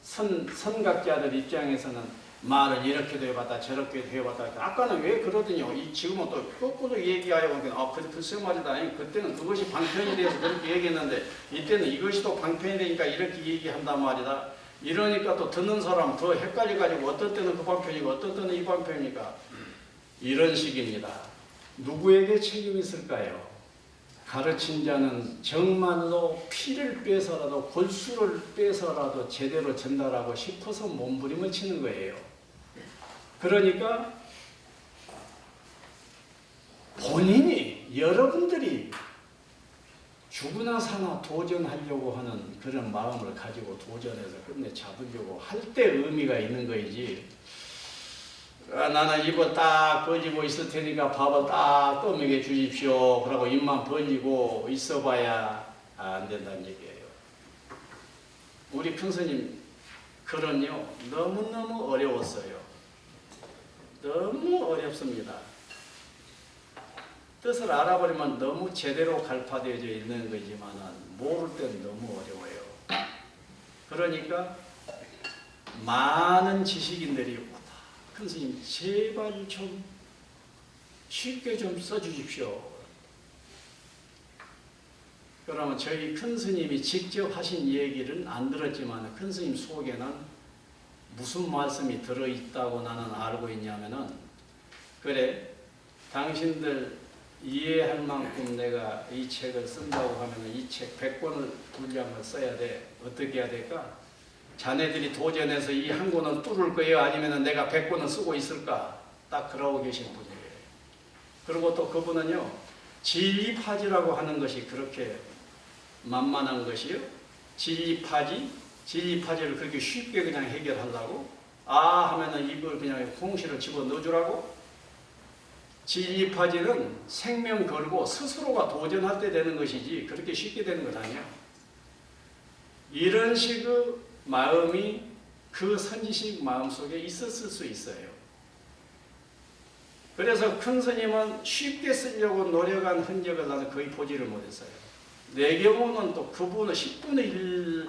선각자들 입장에서는 말을 이렇게도 해봤다 저렇게도 해봤다. 아까는 왜 그러더니요. 지금은 또 거꾸로 얘기하려고 글쎄 말이다. 아니, 그때는 그것이 방편이 돼서 그렇게 얘기했는데 이때는 이것이 또 방편이 되니까 이렇게 얘기한단 말이다. 이러니까 또 듣는 사람 더 헷갈려가지고 어떤 때는 그 방편이고 어떤 때는 이 방편이니까 이런 식입니다. 누구에게 책임이 있을까요? 가르친 자는 정말로 피를 빼서라도 골수를 빼서라도 제대로 전달하고 싶어서 몸부림을 치는 거예요. 그러니까 본인이 여러분들이 죽으나 사나 도전하려고 하는 그런 마음을 가지고 도전해서 끝내 잡으려고 할 때 의미가 있는 거이지. 나는 입을 딱 벌리고 있을 테니까 밥을 딱 떠먹여 주십시오. 그러고 입만 벌리고 있어봐야 안 된다는 얘기예요. 우리 큰 스님 글은요 너무너무 어려웠어요. 너무 어렵습니다. 뜻을 알아버리면 너무 제대로 갈파되어져 있는 거지만 모를 땐 너무 어려워요. 그러니까 많은 지식인들이 큰 스님 제발 좀 쉽게 좀 써주십시오. 그러면 저희 큰 스님이 직접 하신 얘기를 안 들었지만 큰 스님 속에는 무슨 말씀이 들어있다고 나는 알고 있냐면은 그래 당신들 이해할 만큼 내가 이 책을 쓴다고 하면 이 책 100권을 분량을 써야 돼. 어떻게 해야 될까? 자네들이 도전해서 이 한 권을 뚫을 거예요? 아니면 내가 100권을 쓰고 있을까? 딱 그러고 계신 분이에요. 그리고 또 그분은요, 진리파지라고 하는 것이 그렇게 만만한 것이요. 진리파지를 그렇게 쉽게 그냥 해결하려고? 하면은 이걸 그냥 홍시를 집어 넣어주라고? 진리파지는 생명 걸고 스스로가 도전할 때 되는 것이지 그렇게 쉽게 되는 것 아니야. 이런 식의 마음이 그 선지식 마음속에 있었을 수 있어요. 그래서 큰 스님은 쉽게 쓰려고 노력한 흔적을 나는 거의 보지를 못했어요. 내 경우는 또 그분은 10분의 1,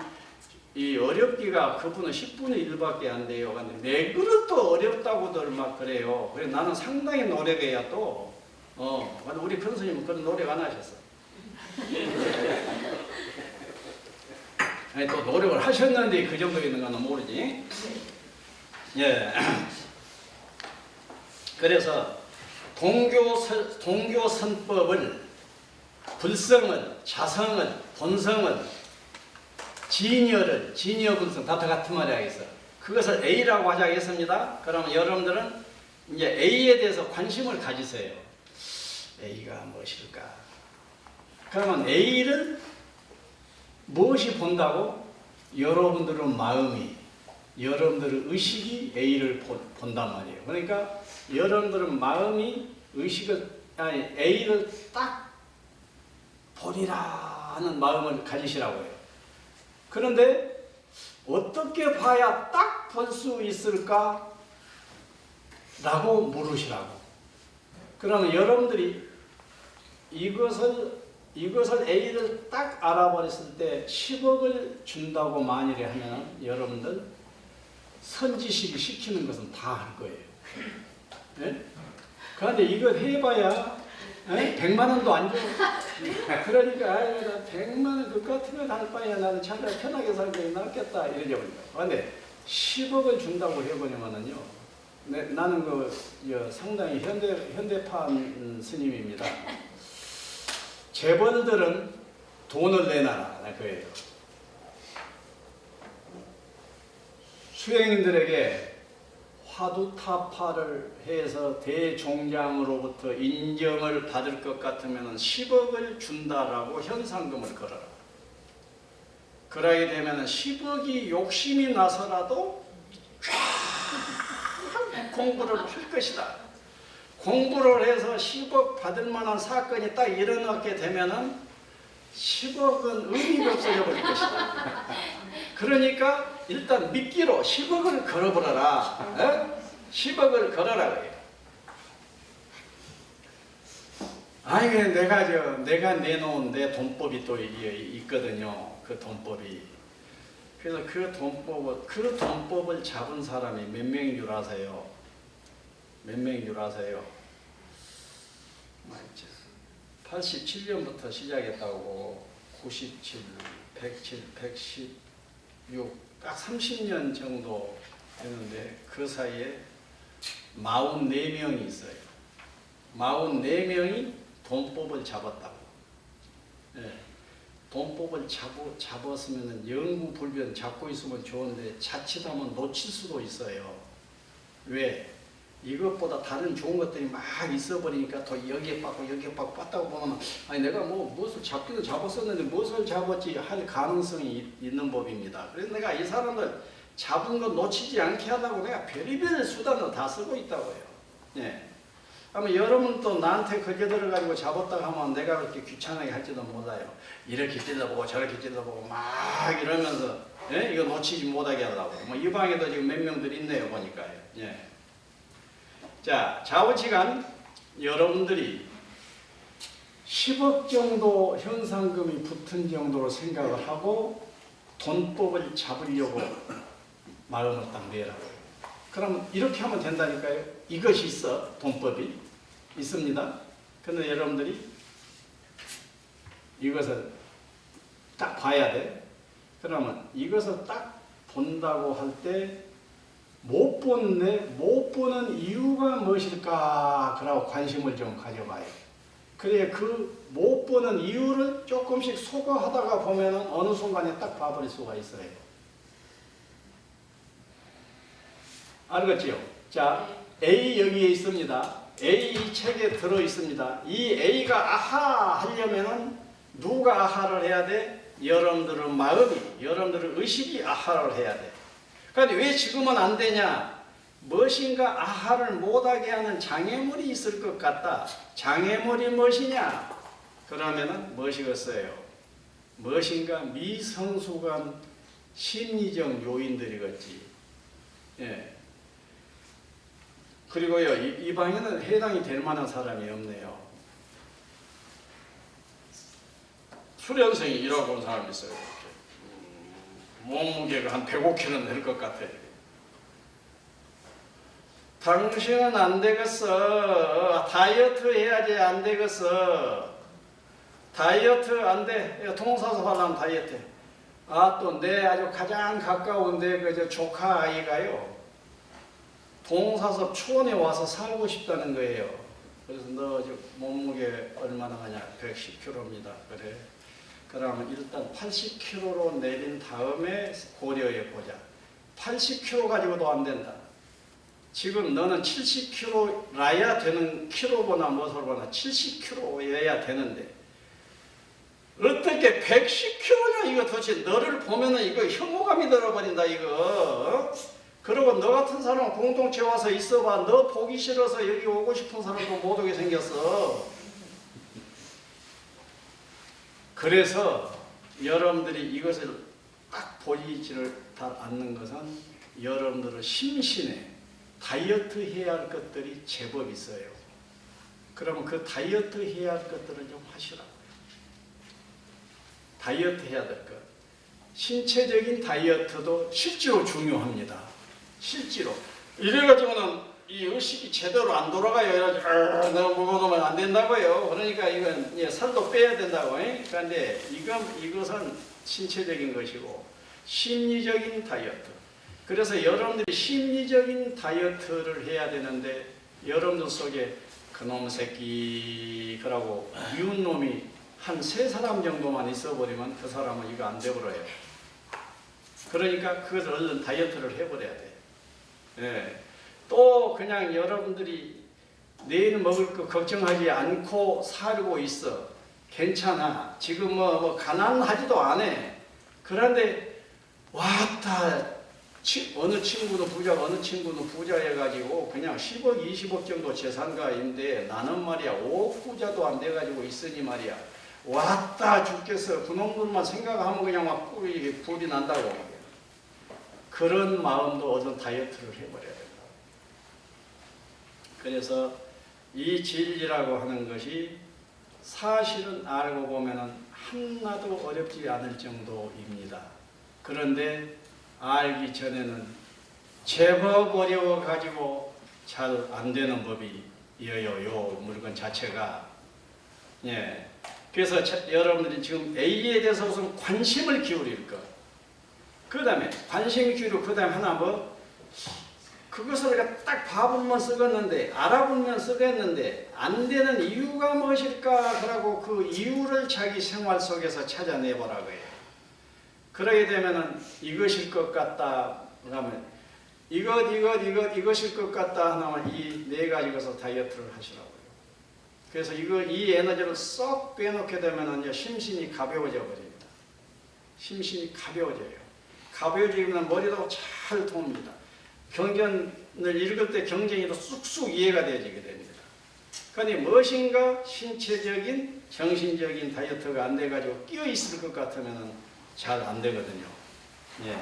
이 어렵기가 그분은 10분의 1밖에 안 돼요. 근데 내 글은 또 어렵다고들 막 그래요. 그래서 나는 상당히 노력해야 또 근데 우리 큰 스님은 그런 노력 안 하셨어. 아니, 또 노력을 하셨는데 그 정도 있는 건 모르지. 예. 그래서 동교선법을 불성은, 자성은, 본성은, 진여분성 다 같은 말이 하겠어. 그것을 A라고 하자 하겠습니다. 그러면 여러분들은 이제 A에 대해서 관심을 가지세요. A가 무엇일까? 그러면 A를 무엇이 본다고? 여러분들은 마음이, 여러분들의 의식이 A를 본단 말이에요. 그러니까 여러분들은 마음이 A를 딱 보리라 하는 마음을 가지시라고 해요. 그런데 어떻게 봐야 딱 볼 수 있을까? 라고 물으시라고. 그러면 여러분들이 이것을 A를 딱 알아버렸을 때 10억을 준다고 만일에 하면 여러분들 선지식이 시키는 것은 다 할 거예요. 네? 그런데 이거 해봐야 100만 원도 안 줘. 그러니까 나 100만 원 그 같은 거 할 바에야 나는 차라리 편하게 살고 낫겠다 이러죠. 그런데 10억을 준다고 해보냐면요. 나는 상당히 현대판 스님입니다. 재벌들은 돈을 내놔라 그거예요. 수행인들에게 화두타파를 해서 대종장으로부터 인정을 받을 것 같으면 10억을 준다라고 현상금을 걸어라. 그러게 되면 10억이 욕심이 나서라도 공부를 할 것이다. 공부를 해서 10억 받을 만한 사건이 딱 일어나게 되면은 10억은 의미가 없어져 버릴 것이다. 그러니까 일단 미끼로 10억을 걸어버려라. 10억을 걸어라 그래요. 아니 내가 내놓은 내 돈법이 또 있거든요. 그 돈법이. 그래서 그 돈법을 잡은 사람이 몇 명인 줄 아세요? 몇 명인 줄 아세요? 87년부터 시작했다고 97, 107, 116, 딱 30년 정도 되는데 그 사이에 44명이 있어요. 44명이 돈법을 잡았다고. 네. 돈법을 잡았으면 영구불변 잡고 있으면 좋은데 자칫하면 놓칠 수도 있어요. 왜? 이것보다 다른 좋은 것들이 막 있어버리니까 또 여기에 빠고 빠다고 보면 아니 내가 무엇을 잡기도 잡았었는데 무엇을 잡았지 할 가능성이 있는 법입니다. 그래서 내가 이 사람들 잡은 거 놓치지 않게 하려고 내가 별의별 수단을 다 쓰고 있다고요. 예. 그러면 여러분도 나한테 걸려들어가지고 잡았다고 하면 내가 그렇게 귀찮게 할지도 몰라요. 이렇게 찔러보고 저렇게 찔러보고 막 이러면서 예? 이거 놓치지 못하게 하려고. 이 방에도 지금 몇 명들 있네요 보니까요. 예. 자, 좌우지간 여러분들이 10억 정도 현상금이 붙은 정도로 생각을 하고 돈법을 잡으려고 마음을 딱 내라고요. 그러면 이렇게 하면 된다니까요. 이것이 있어. 돈법이 있습니다. 그런데 여러분들이 이것을 딱 봐야 돼. 그러면 이것을 딱 본다고 할 때 못 보는 이유가 무엇일까? 그러고 관심을 좀 가져봐요. 그래 그 못 보는 이유를 조금씩 소거하다가 보면은 어느 순간에 딱 봐버릴 수가 있어요. 알겠지요? 자, A 여기에 있습니다. A 이 책에 들어 있습니다. 이 A가 아하 하려면은 누가 아하를 해야 돼? 여러분들의 마음이, 여러분들의 의식이 아하를 해야 돼. 그런데 왜 지금은 안 되냐? 무엇인가 아하를 못하게 하는 장애물이 있을 것 같다. 장애물이 무엇이냐? 그러면은 무엇이겠어요? 무엇인가 미성숙한 심리적 요인들이겠지. 예. 그리고요, 이 방에는 해당이 될 만한 사람이 없네요. 수련생이 일하고 온 사람이 있어요. 몸무게가 한 105kg 될 것 같아요. 당신은 안 되겠어. 다이어트 해야지. 안 되겠어. 다이어트 안 돼. 동사서 하려면 다이어트 해. 또 내 아주 가장 가까운데 그저 조카 아이가요. 동사섭 초원에 와서 살고 싶다는 거예요. 그래서 너 몸무게 얼마나 가냐? 110kg입니다. 그래. 그러면 일단 80kg로 내린 다음에 고려해 보자. 80kg 가지고도 안 된다. 지금 너는 70kg라야 되는 키로보나 무엇을 보나 70kg여야 되는데 어떻게 110kg냐 이거 도대체 너를 보면은 이거 혐오감이 들어버린다 이거. 그리고 너 같은 사람 공동체 와서 있어봐. 너 보기 싫어서 여기 오고 싶은 사람도 못 오게 생겼어. 그래서 여러분들이 이것을 딱 보이지를 않는 것은 여러분들은 심신에 다이어트 해야 할 것들이 제법 있어요. 그러면 그 다이어트 해야 할 것들을 좀 하시라고요. 다이어트 해야 될 것. 신체적인 다이어트도 실제로 중요합니다. 실제로. 이래가지고는 이 의식이 제대로 안 돌아가요. 이래가지고 내가 먹어놓으면 안 된다고요. 그러니까 이건 살도 빼야 된다고. 그런데 이것은 신체적인 것이고 심리적인 다이어트. 그래서 여러분들이 심리적인 다이어트를 해야 되는데 여러분들 속에 그놈 새끼 그러고 미운 놈이 한 3사람 정도만 있어버리면 그 사람은 이거 안 돼버려요. 그러니까 그것을 얼른 다이어트를 해버려야 돼요. 예. 또 그냥 여러분들이 내일 먹을 거 걱정하지 않고 살고 있어. 괜찮아. 지금 뭐 가난하지도 않아. 그런데 왔다 어느 친구도 부자 어느 친구도 부자 해가지고 그냥 10억 20억 정도 재산가인데 나는 말이야 5억 부자도 안 돼가지고 있으니 말이야 왔다 죽겠어. 그놈들만 생각하면 그냥 막 불이 난다고. 그런 마음도 어떤 다이어트를 해버려야 된다. 그래서 이 진리라고 하는 것이 사실은 알고 보면은 하나도 어렵지 않을 정도입니다. 그런데 알기 전에는 제법 어려워가지고 잘 안 되는 법이에요. 요 물건 자체가. 예. 그래서 여러분들이 지금 A에 대해서 무슨 관심을 기울일 것. 그 다음에 관심 기울이고 그 다음에 하나 뭐 그것을 딱 봐보면 쓰겠는데 알아보면 쓰겠는데 안 되는 이유가 무엇일까? 그러고 그 이유를 자기 생활 속에서 찾아내보라고요. 그러게 되면은 이것일 것 같다 그러면 이것일 것 같다 하면 이 4가지에서 다이어트를 하시라고요. 그래서 이 에너지를 쏙 빼놓게 되면은 심신이 가벼워져 버립니다. 심신이 가벼워져요. 가벼워지면 머리도 잘 통합니다. 경전을 읽을 때 경전이 쑥쑥 이해가 되어지게 됩니다. 그런데 무엇인가 신체적인 정신적인 다이어트가 안 돼가지고 끼어 있을 것 같으면 잘 안 되거든요. 예.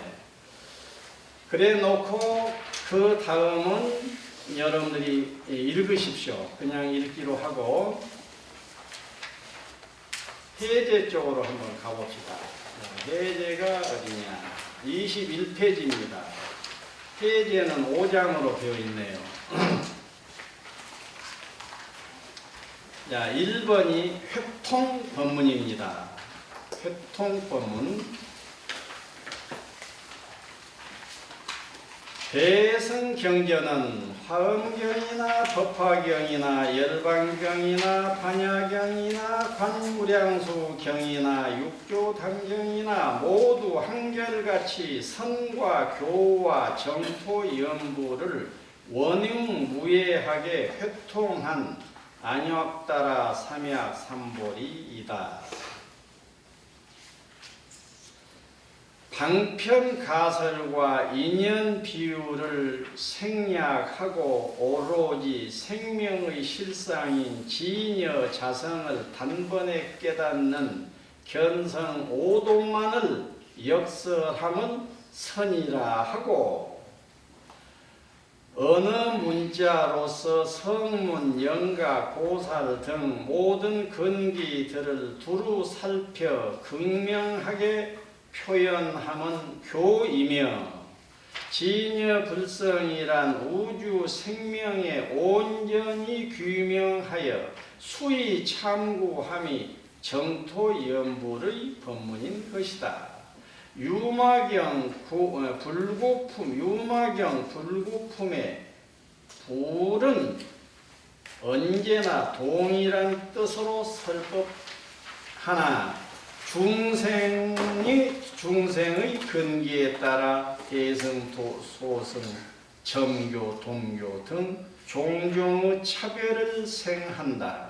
그래 놓고 그 다음은 여러분들이 읽으십시오. 그냥 읽기로 하고 해제 쪽으로 한번 가봅시다. 해제가 어디냐? 21페이지입니다. 해제는 5장으로 되어 있네요. 자, 1번이 회통 법문입니다. 회통 법문. 대승경전은 화엄경이나 법화경이나 열반경이나 반야경이나 관무량수경이나 육조당경이나 모두 한결같이 선과 교와 정토 연부를 원흉무예하게 회통한 안역따라 삼약 삼보리이다. 방편가설과 인연 비유를 생략하고 오로지 생명의 실상인 진여 자성을 단번에 깨닫는 견성 오도만을 역설함은 선이라 하고 어느 문자로서 성문, 영가, 고살 등 모든 근기들을 두루 살펴 극명하게 표현함은 교이며 진여불성이란 우주 생명에 온전히 규명하여 수의 참고함이 정토연불의 법문인 것이다. 유마경 불고품의 불은 언제나 동일한 뜻으로 설법하나 중생의 근기에 따라 대승, 소승, 점교, 동교 등 종종의 차별을 생한다.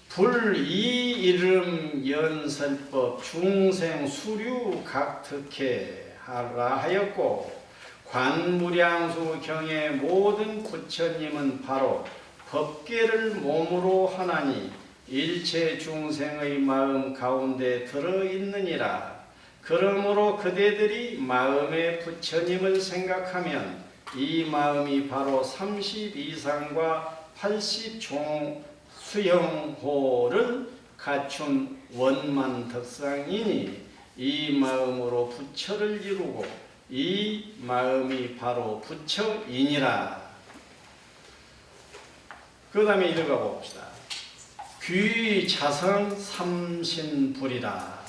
불이 이름 연설법 중생 수류 각특해 하라 하였고 관무량수 경의 모든 부처님은 바로 법계를 몸으로 하나니 일체 중생의 마음 가운데 들어있느니라. 그러므로 그대들이 마음에 부처님을 생각하면 이 마음이 바로 32상과 80종 수형호를 갖춘 원만덕상이니 이 마음으로 부처를 이루고 이 마음이 바로 부처이니라. 그 다음에 읽어 봅시다. 귀자성 삼신불이라.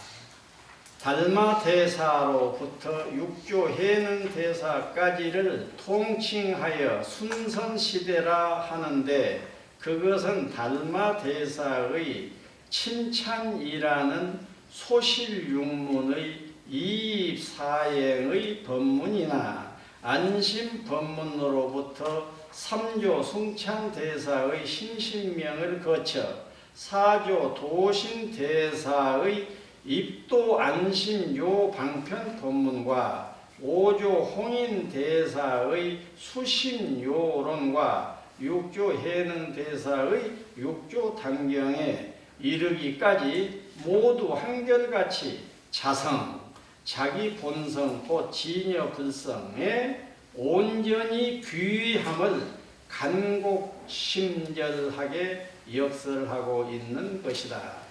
달마대사로부터 육조해능대사까지를 통칭하여 순선시대라 하는데 그것은 달마대사의 칭찬이라는 소실육문의 이입사행의 법문이나 안심법문으로부터 삼조 숭찬대사의 신신명을 거쳐 사조 도신대사의 입도안심요 방편 법문과 오조 홍인대사의 수신요론과 육조 해능대사의 육조 단경에 이르기까지 모두 한결같이 자성, 자기 본성, 곧 진여불성에 온전히 귀함을 간곡심절하게 역설하고 있는 것이다.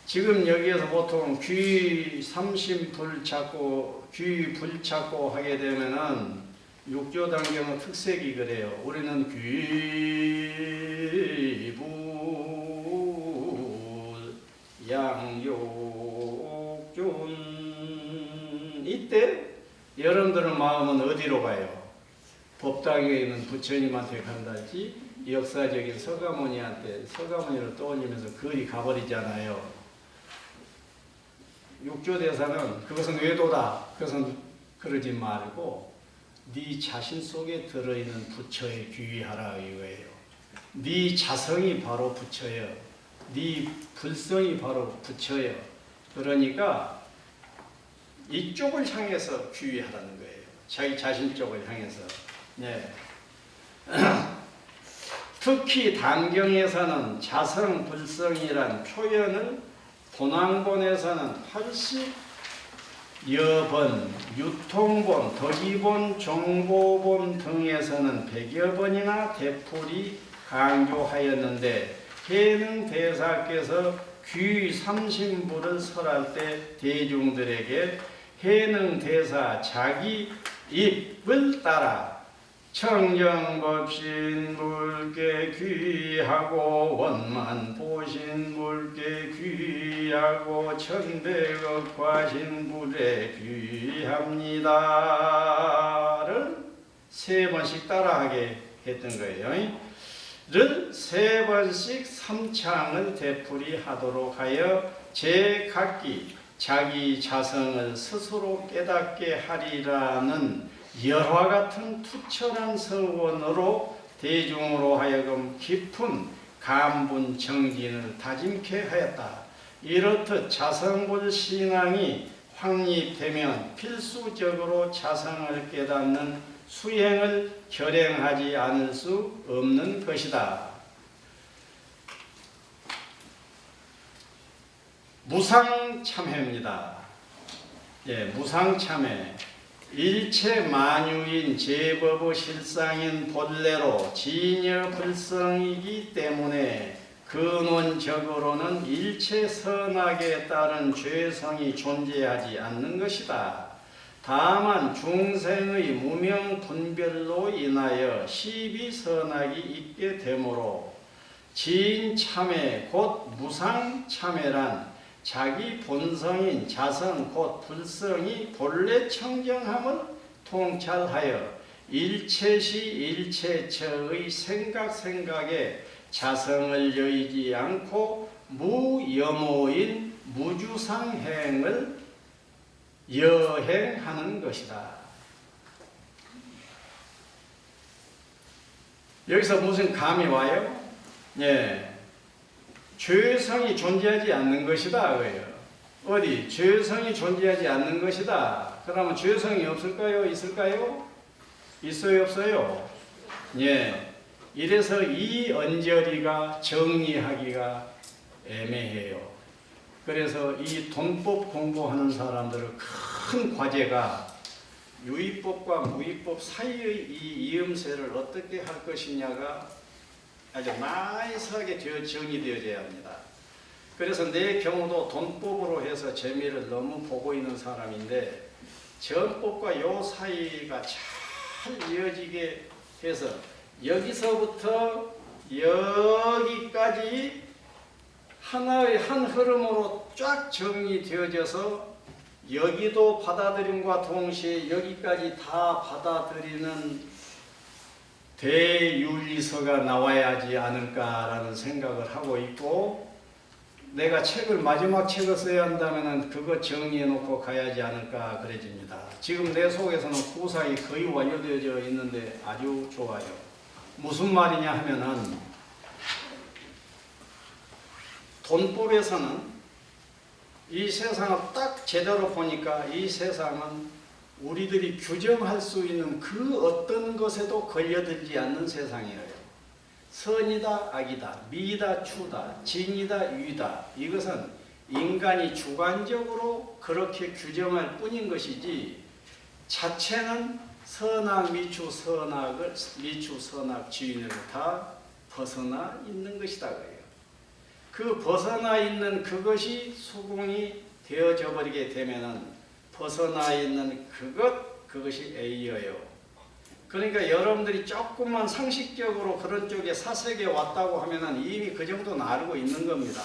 지금 여기에서 보통 귀 삼심불 찾고 귀 불 찾고 하게 되면은 육조단경의 특색이 그래요. 우리는 귀, 불, 양욕존 이때 여러분들의 마음은 어디로 가요? 법당에 있는 부처님한테 간다지 역사적인 서가모니를 떠올리면서 거리 가버리잖아요. 육조대사는 그것은 외도다. 그것은 그러지 말고 네 자신 속에 들어있는 부처에 귀의하라 이거예요. 네 자성이 바로 부처예요. 네 불성이 바로 부처예요. 그러니까 이쪽을 향해서 귀의하라는 거예요. 자기 자신 쪽을 향해서. 네. 특히 단경에서는 자성 불성이란 표현을 본왕본에서는 80여 번, 유통본, 덕이본, 정보본 등에서는 100여 번이나 되풀이 강조하였는데 해능대사께서 귀 삼신불을 설할 때 대중들에게 해능대사 자기 입을 따라 청정법신불께 귀하고 원만보신불께 귀하고 천백억과신불에 귀합니다를 3번씩 따라하게 했던 거예요. 를 3번씩 삼창을 되풀이하도록 하여 제각기 자기 자성을 스스로 깨닫게 하리라는 열화 같은 투철한 서원으로 대중으로 하여금 깊은 감분 정진을 다짐케 하였다. 이렇듯 자성불 신앙이 확립되면 필수적으로 자성을 깨닫는 수행을 결행하지 않을 수 없는 것이다. 무상참회입니다. 예, 무상참회. 일체 만유인 제법의 실상인 본래로 진여불성이기 때문에 근원적으로는 일체 선악에 따른 죄성이 존재하지 않는 것이다. 다만 중생의 무명 분별로 인하여 시비선악이 있게 되므로 진참회 곧 무상참회란 자기 본성인 자성 곧 불성이 본래 청정함을 통찰하여 일체시 일체처의 생각에 자성을 여의지 않고 무여모인 무주상행을 여행하는 것이다. 여기서 무슨 감이 와요? 예, 죄성이 존재하지 않는 것이다. 그래요. 어디? 죄성이 존재하지 않는 것이다. 그러면 죄성이 없을까요? 있을까요? 있어요? 없어요? 예. 이래서 이 언저리가 정리하기가 애매해요. 그래서 이 돈법 공부하는 사람들의 큰 과제가 유의법과 무의법 사이의 이 이음새를 어떻게 할 것이냐가 아주 나이스하게 정의되어져야 합니다. 그래서 내 경우도 돈법으로 해서 재미를 너무 보고 있는 사람인데 전법과 요 사이가 잘 이어지게 해서 여기서부터 여기까지 하나의 한 흐름으로 쫙 정리되어져서 여기도 받아들임과 동시에 여기까지 다 받아들이는 대윤리서가 나와야지 않을까라는 생각을 하고 있고, 내가 마지막 책을 써야 한다면 그거 정리해 놓고 가야지 않을까 그래집니다. 지금 내 속에서는 구사히 거의 완료되어져 있는데 아주 좋아요. 무슨 말이냐 하면은 돈법에서는 이 세상을 딱 제대로 보니까 이 세상은 우리들이 규정할 수 있는 그 어떤 것에도 걸려들지 않는 세상이에요. 선이다 악이다, 미다 추다, 진이다 유이다, 이것은 인간이 주관적으로 그렇게 규정할 뿐인 것이지 자체는 선악 미추 선악 지인으로 다 벗어나 있는 것이다 그래요. 그 벗어나 있는 그것이 수긍이 되어져 버리게 되면은 벗어나 있는 그것이 A여요. 그러니까 여러분들이 조금만 상식적으로 그런 쪽에 사색에 왔다고 하면은 이미 그 정도는 알고 있는 겁니다.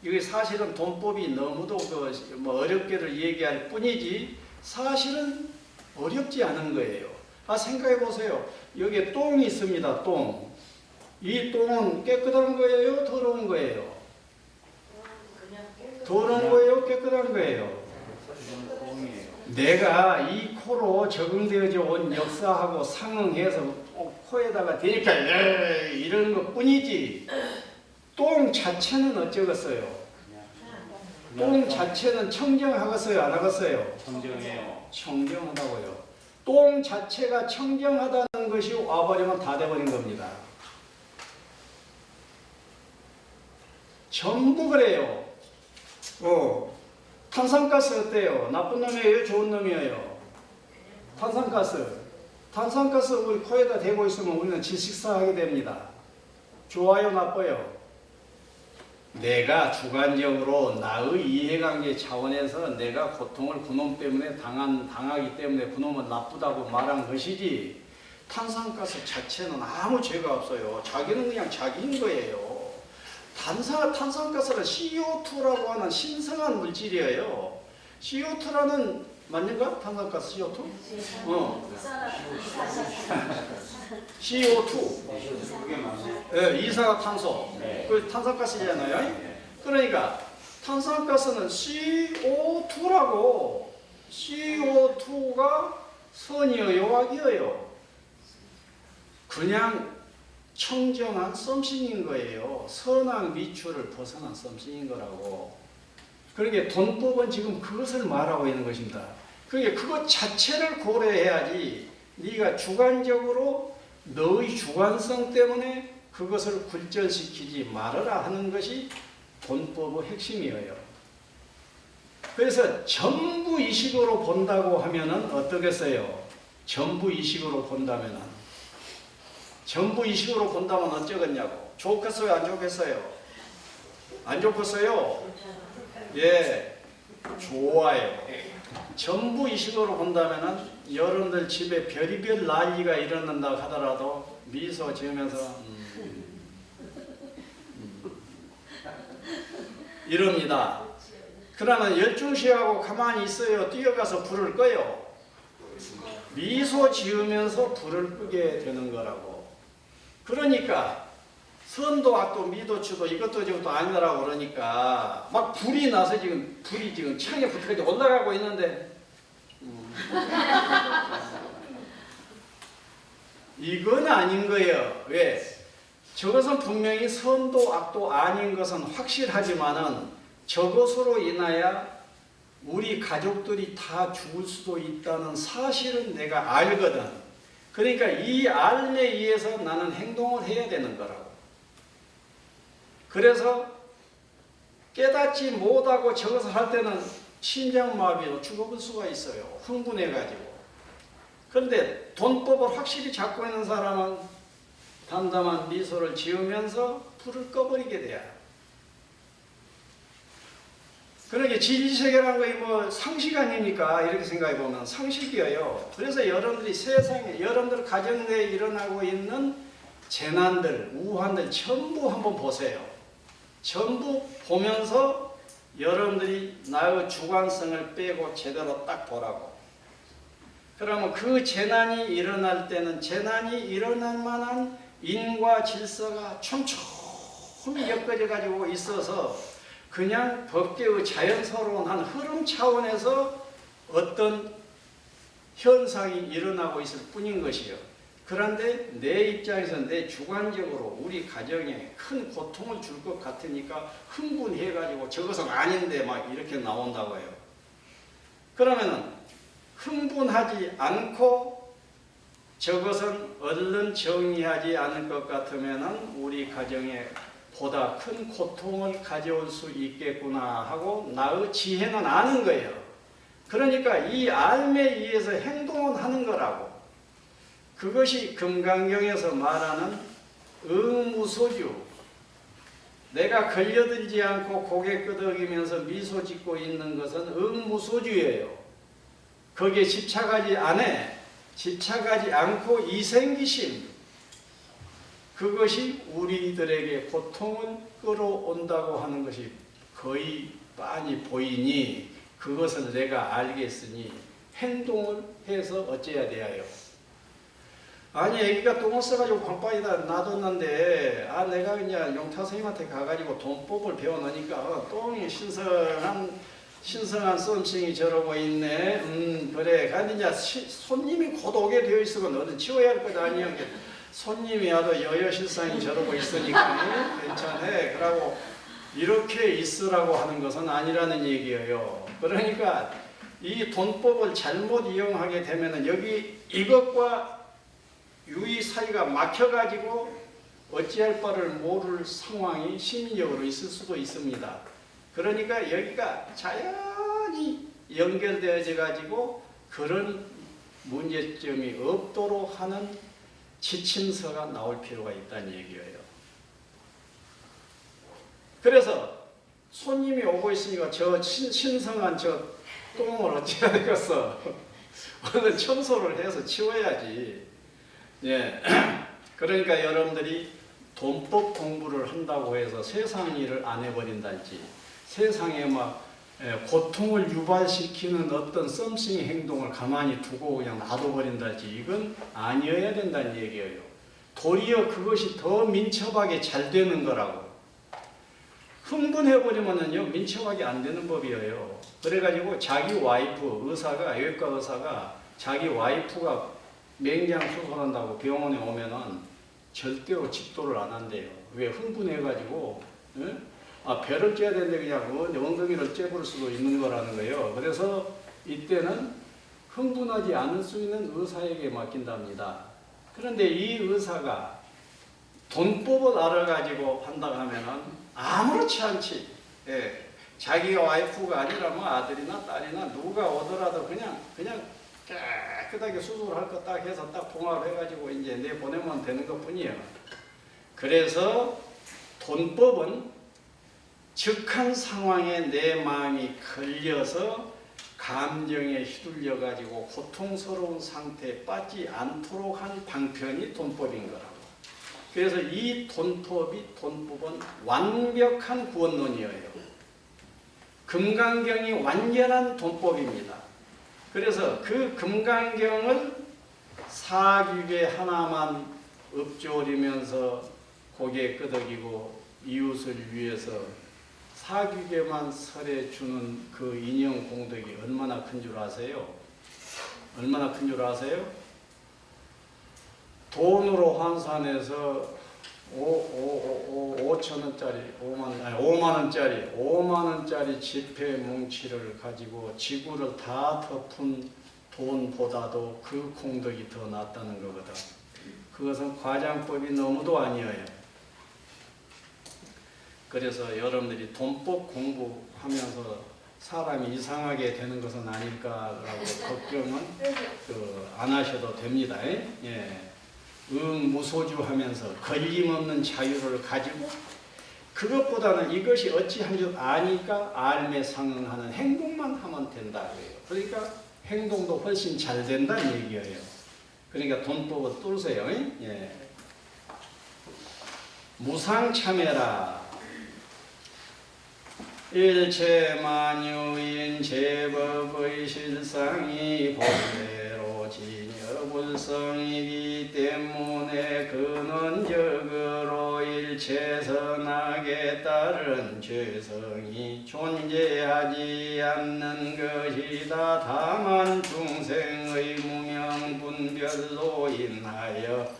이게 사실은 돈법이 너무도 어렵게를 얘기할 뿐이지 사실은 어렵지 않은 거예요. 생각해 보세요. 여기에 똥이 있습니다. 똥. 이 똥은 깨끗한 거예요? 더러운 거예요? 더러운 거예요? 깨끗한 거예요? 내가 이 코로 적응되어져 온 역사하고 상응해서 코에다가 대니까 이러는 것 뿐이지 똥 자체는 어쩌겠어요? 똥 자체는 청정하겠어요? 안 하겠어요? 청정해요. 청정하다고요. 똥 자체가 청정하다는 것이 와버리면 다 돼버린 겁니다. 전부 그래요. 탄산가스 어때요? 나쁜 놈이에요? 좋은 놈이에요? 탄산가스 우리 코에다 대고 있으면 우리는 질식사하게 됩니다. 좋아요? 나빠요? 내가 주관적으로 나의 이해관계 차원에서 내가 고통을 그놈 때문에 당하기 때문에 그놈은 나쁘다고 말한 것이지 탄산가스 자체는 아무 죄가 없어요. 자기는 그냥 자기인 거예요. 탄산가스는 CO2라고 하는 신성한 물질이에요. CO2라는 맞는가? 탄산가스 CO2? CO2. 네, 이산화탄소. 그 탄산가스잖아요. 그러니까 탄산가스는 CO2라고. CO2가 선이에요, 악이에요? 그냥 청정한 썸씽인 거예요. 선악 미추를 벗어난 썸씽인 거라고. 그러니까 돈법은 지금 그것을 말하고 있는 것입니다. 그러니까 그것 자체를 고려해야지 네가 주관적으로 너의 주관성 때문에 그것을 굴절시키지 말아라 하는 것이 돈법의 핵심이에요. 그래서 전부 이식으로 본다고 하면은 어떻겠어요? 전부 이식으로 본다면은 전부 이식으로 본다면 어쩌겠냐고. 좋겠어요? 안 좋겠어요? 안 좋겠어요? 예, 좋아요. 전부 이 식으로 본다면은 여러분들 집에 별의별 난리가 일어난다고 하더라도 미소 지으면서 이럽니다. 그러면 열중시하고 가만히 있어요? 뛰어가서 불을 꺼요? 미소 지으면서 불을 끄게 되는 거라고. 그러니까 선도 악도 미도 추도 이것도 저것도 아니라고 그러니까 막 불이 나서 불이 지금 창에 붙어서 올라가고 있는데 이건 아닌 거예요. 왜? 저것은 분명히 선도 악도 아닌 것은 확실하지만은 저것으로 인하여 우리 가족들이 다 죽을 수도 있다는 사실은 내가 알거든. 그러니까 이 알에 의해서 나는 행동을 해야 되는 거라고. 그래서 깨닫지 못하고 저것을 할 때는 심장마비로 죽어볼 수가 있어요. 흥분해가지고. 그런데 돈법을 확실히 잡고 있는 사람은 담담한 미소를 지으면서 불을 꺼버리게 돼요. 그러게 진리세계라는 거이 뭐 상식 아닙니까? 이렇게 생각해 보면 상식이에요. 그래서 여러분들이 세상에 여러분들 가정 내에 일어나고 있는 재난들, 우환들 전부 한번 보세요. 전부 보면서 여러분들이 나의 주관성을 빼고 제대로 딱 보라고. 그러면 그 재난이 일어날 때는 재난이 일어날 만한 인과 질서가 촘촘히 엮어져 가지고 있어서 그냥 법계의 자연스러운 한 흐름 차원에서 어떤 현상이 일어나고 있을 뿐인 것이요. 그런데 내 입장에서 내 주관적으로 우리 가정에 큰 고통을 줄 것 같으니까 흥분해가지고 저것은 아닌데 막 이렇게 나온다고 해요. 그러면은 흥분하지 않고 저것은 얼른 정리하지 않을 것 같으면은 우리 가정에 보다 큰 고통을 가져올 수 있겠구나 하고 나의 지혜는 아는 거예요. 그러니까 이 알에 의해서 행동을 하는 거라고. 그것이 금강경에서 말하는 의무소주. 내가 걸려들지 않고 고개 끄덕이면서 미소 짓고 있는 것은 의무소주예요. 거기에 집착하지 않고 이생기심. 그것이 우리들에게 고통을 끌어온다고 하는 것이 거의 빤히 보이니 그것을 내가 알겠으니 행동을 해서 어째야 돼요. 아니 애기가 똥을 써가지고 방바위에다 놔뒀는데 내가 그냥 용타 선생님한테 가가지고 돈법을 배워놓으니까 똥이 신선한 썸씽이 저러고 있네. 그래. 근데 이제 손님이 곧 오게 되어 있으면 너는 치워야 할 것 아니야. 손님이 와도 여여실상이 저러고 있으니까 괜찮아. 그러고 이렇게 있으라고 하는 것은 아니라는 얘기예요. 그러니까 이 돈법을 잘못 이용하게 되면은 여기 이것과 유의 사이가 막혀가지고 어찌할 바를 모를 상황이 심리적으로 있을 수도 있습니다. 그러니까 여기가 자연히 연결되어져 가지고 그런 문제점이 없도록 하는 지침서가 나올 필요가 있다는 얘기예요. 그래서 손님이 오고 있으니까 저 신성한 저 똥을 어찌해야 되겠어. 오늘 청소를 해서 치워야지. 예. 그러니까 여러분들이 돈법 공부를 한다고 해서 세상 일을 안 해버린달지, 세상에 막 고통을 유발시키는 어떤 썸씽 행동을 가만히 두고 그냥 놔둬버린달지, 이건 아니어야 된다는 얘기예요. 도리어 그것이 더 민첩하게 잘 되는 거라고. 흥분해버리면은요, 민첩하게 안 되는 법이에요. 그래가지고 자기 와이프, 외과 의사가 자기 와이프가 맹장 수술한다고 병원에 오면은 절대로 집도를 안 한대요. 왜? 흥분해가지고, 배를 째야 되는데 그냥 엉덩이를 째버릴 수도 있는 거라는 거예요. 그래서 이때는 흥분하지 않을 수 있는 의사에게 맡긴답니다. 그런데 이 의사가 돈법을 알아가지고 한다고 하면은 아무렇지 않지. 예. 자기 와이프가 아니라 뭐 아들이나 딸이나 누가 오더라도 그냥 깨끗하게 수술할 거 딱 해서 딱 봉합해가지고 이제 내보내면 되는 것 뿐이에요. 그래서 돈법은 즉한 상황에 내 마음이 걸려서 감정에 휘둘려 가지고 고통스러운 상태에 빠지지 않도록 한 방편이 돈법인 거라고. 그래서 이 돈법은 완벽한 구원론이에요. 금강경이 완전한 돈법입니다. 그래서 그 금강경을 사규계 하나만 읊조리면서 고개 끄덕이고 이웃을 위해서 사규계만 설해 주는 그 인연 공덕이 얼마나 큰 줄 아세요? 얼마나 큰 줄 아세요? 돈으로 환산해서 5만 원짜리 지폐 뭉치를 가지고 지구를 다 덮은 돈보다도 그 공덕이 더 낫다는 거거든. 그것은 과장법이 너무도 아니에요. 그래서 여러분들이 돈법 공부하면서 사람이 이상하게 되는 것은 아닐까라고 걱정은 안 하셔도 됩니다. 예. 무소주 하면서 걸림없는 자유를 가지고 그것보다는 이것이 어찌한 줄 아니까 알매 상응하는 행동만 하면 된다고요. 그러니까 행동도 훨씬 잘 된다는 얘기예요. 그러니까 돈법을 뚫으세요. 예. 무상참회라. 일체만유인 제법의 실상이 본래로 진여불성이기 때문에 근원적으로 일체선악에 따른 죄성이 존재하지 않는 것이다. 다만 중생의 무명분별로 인하여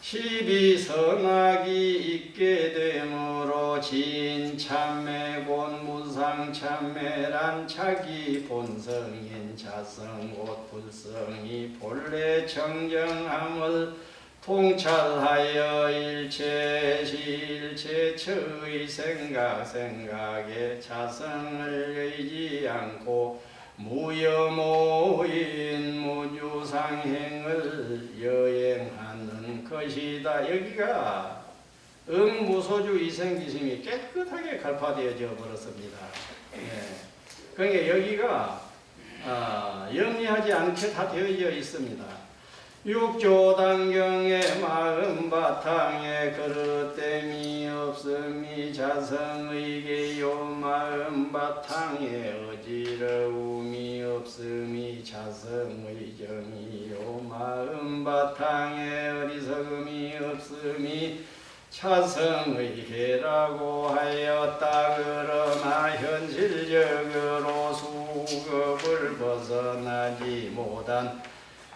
시비선악이 있게 되므로 진참매곤 무상참매란 자기 본성인 자성 곧 불성이 본래 정정함을 통찰하여 일체의 생각에 자성을 의지 않고 무여모인 무주상행을 여행하는 것이다. 여기가 무소주 이생기심이 깨끗하게 갈파되어져 버렸습니다. 예. 그러니까 여기가 영리하지 않게 다 되어져 있습니다. 육조단경의 마음 바탕에 그릇됨이 없음이 자성의 개요 마음 바탕에 어지러움이 없음이 자성의 정이요 마음 바탕에 어리석음이 없음이 자성의 해라고 하였다. 그러나 현실적으로 수급을 벗어나지 못한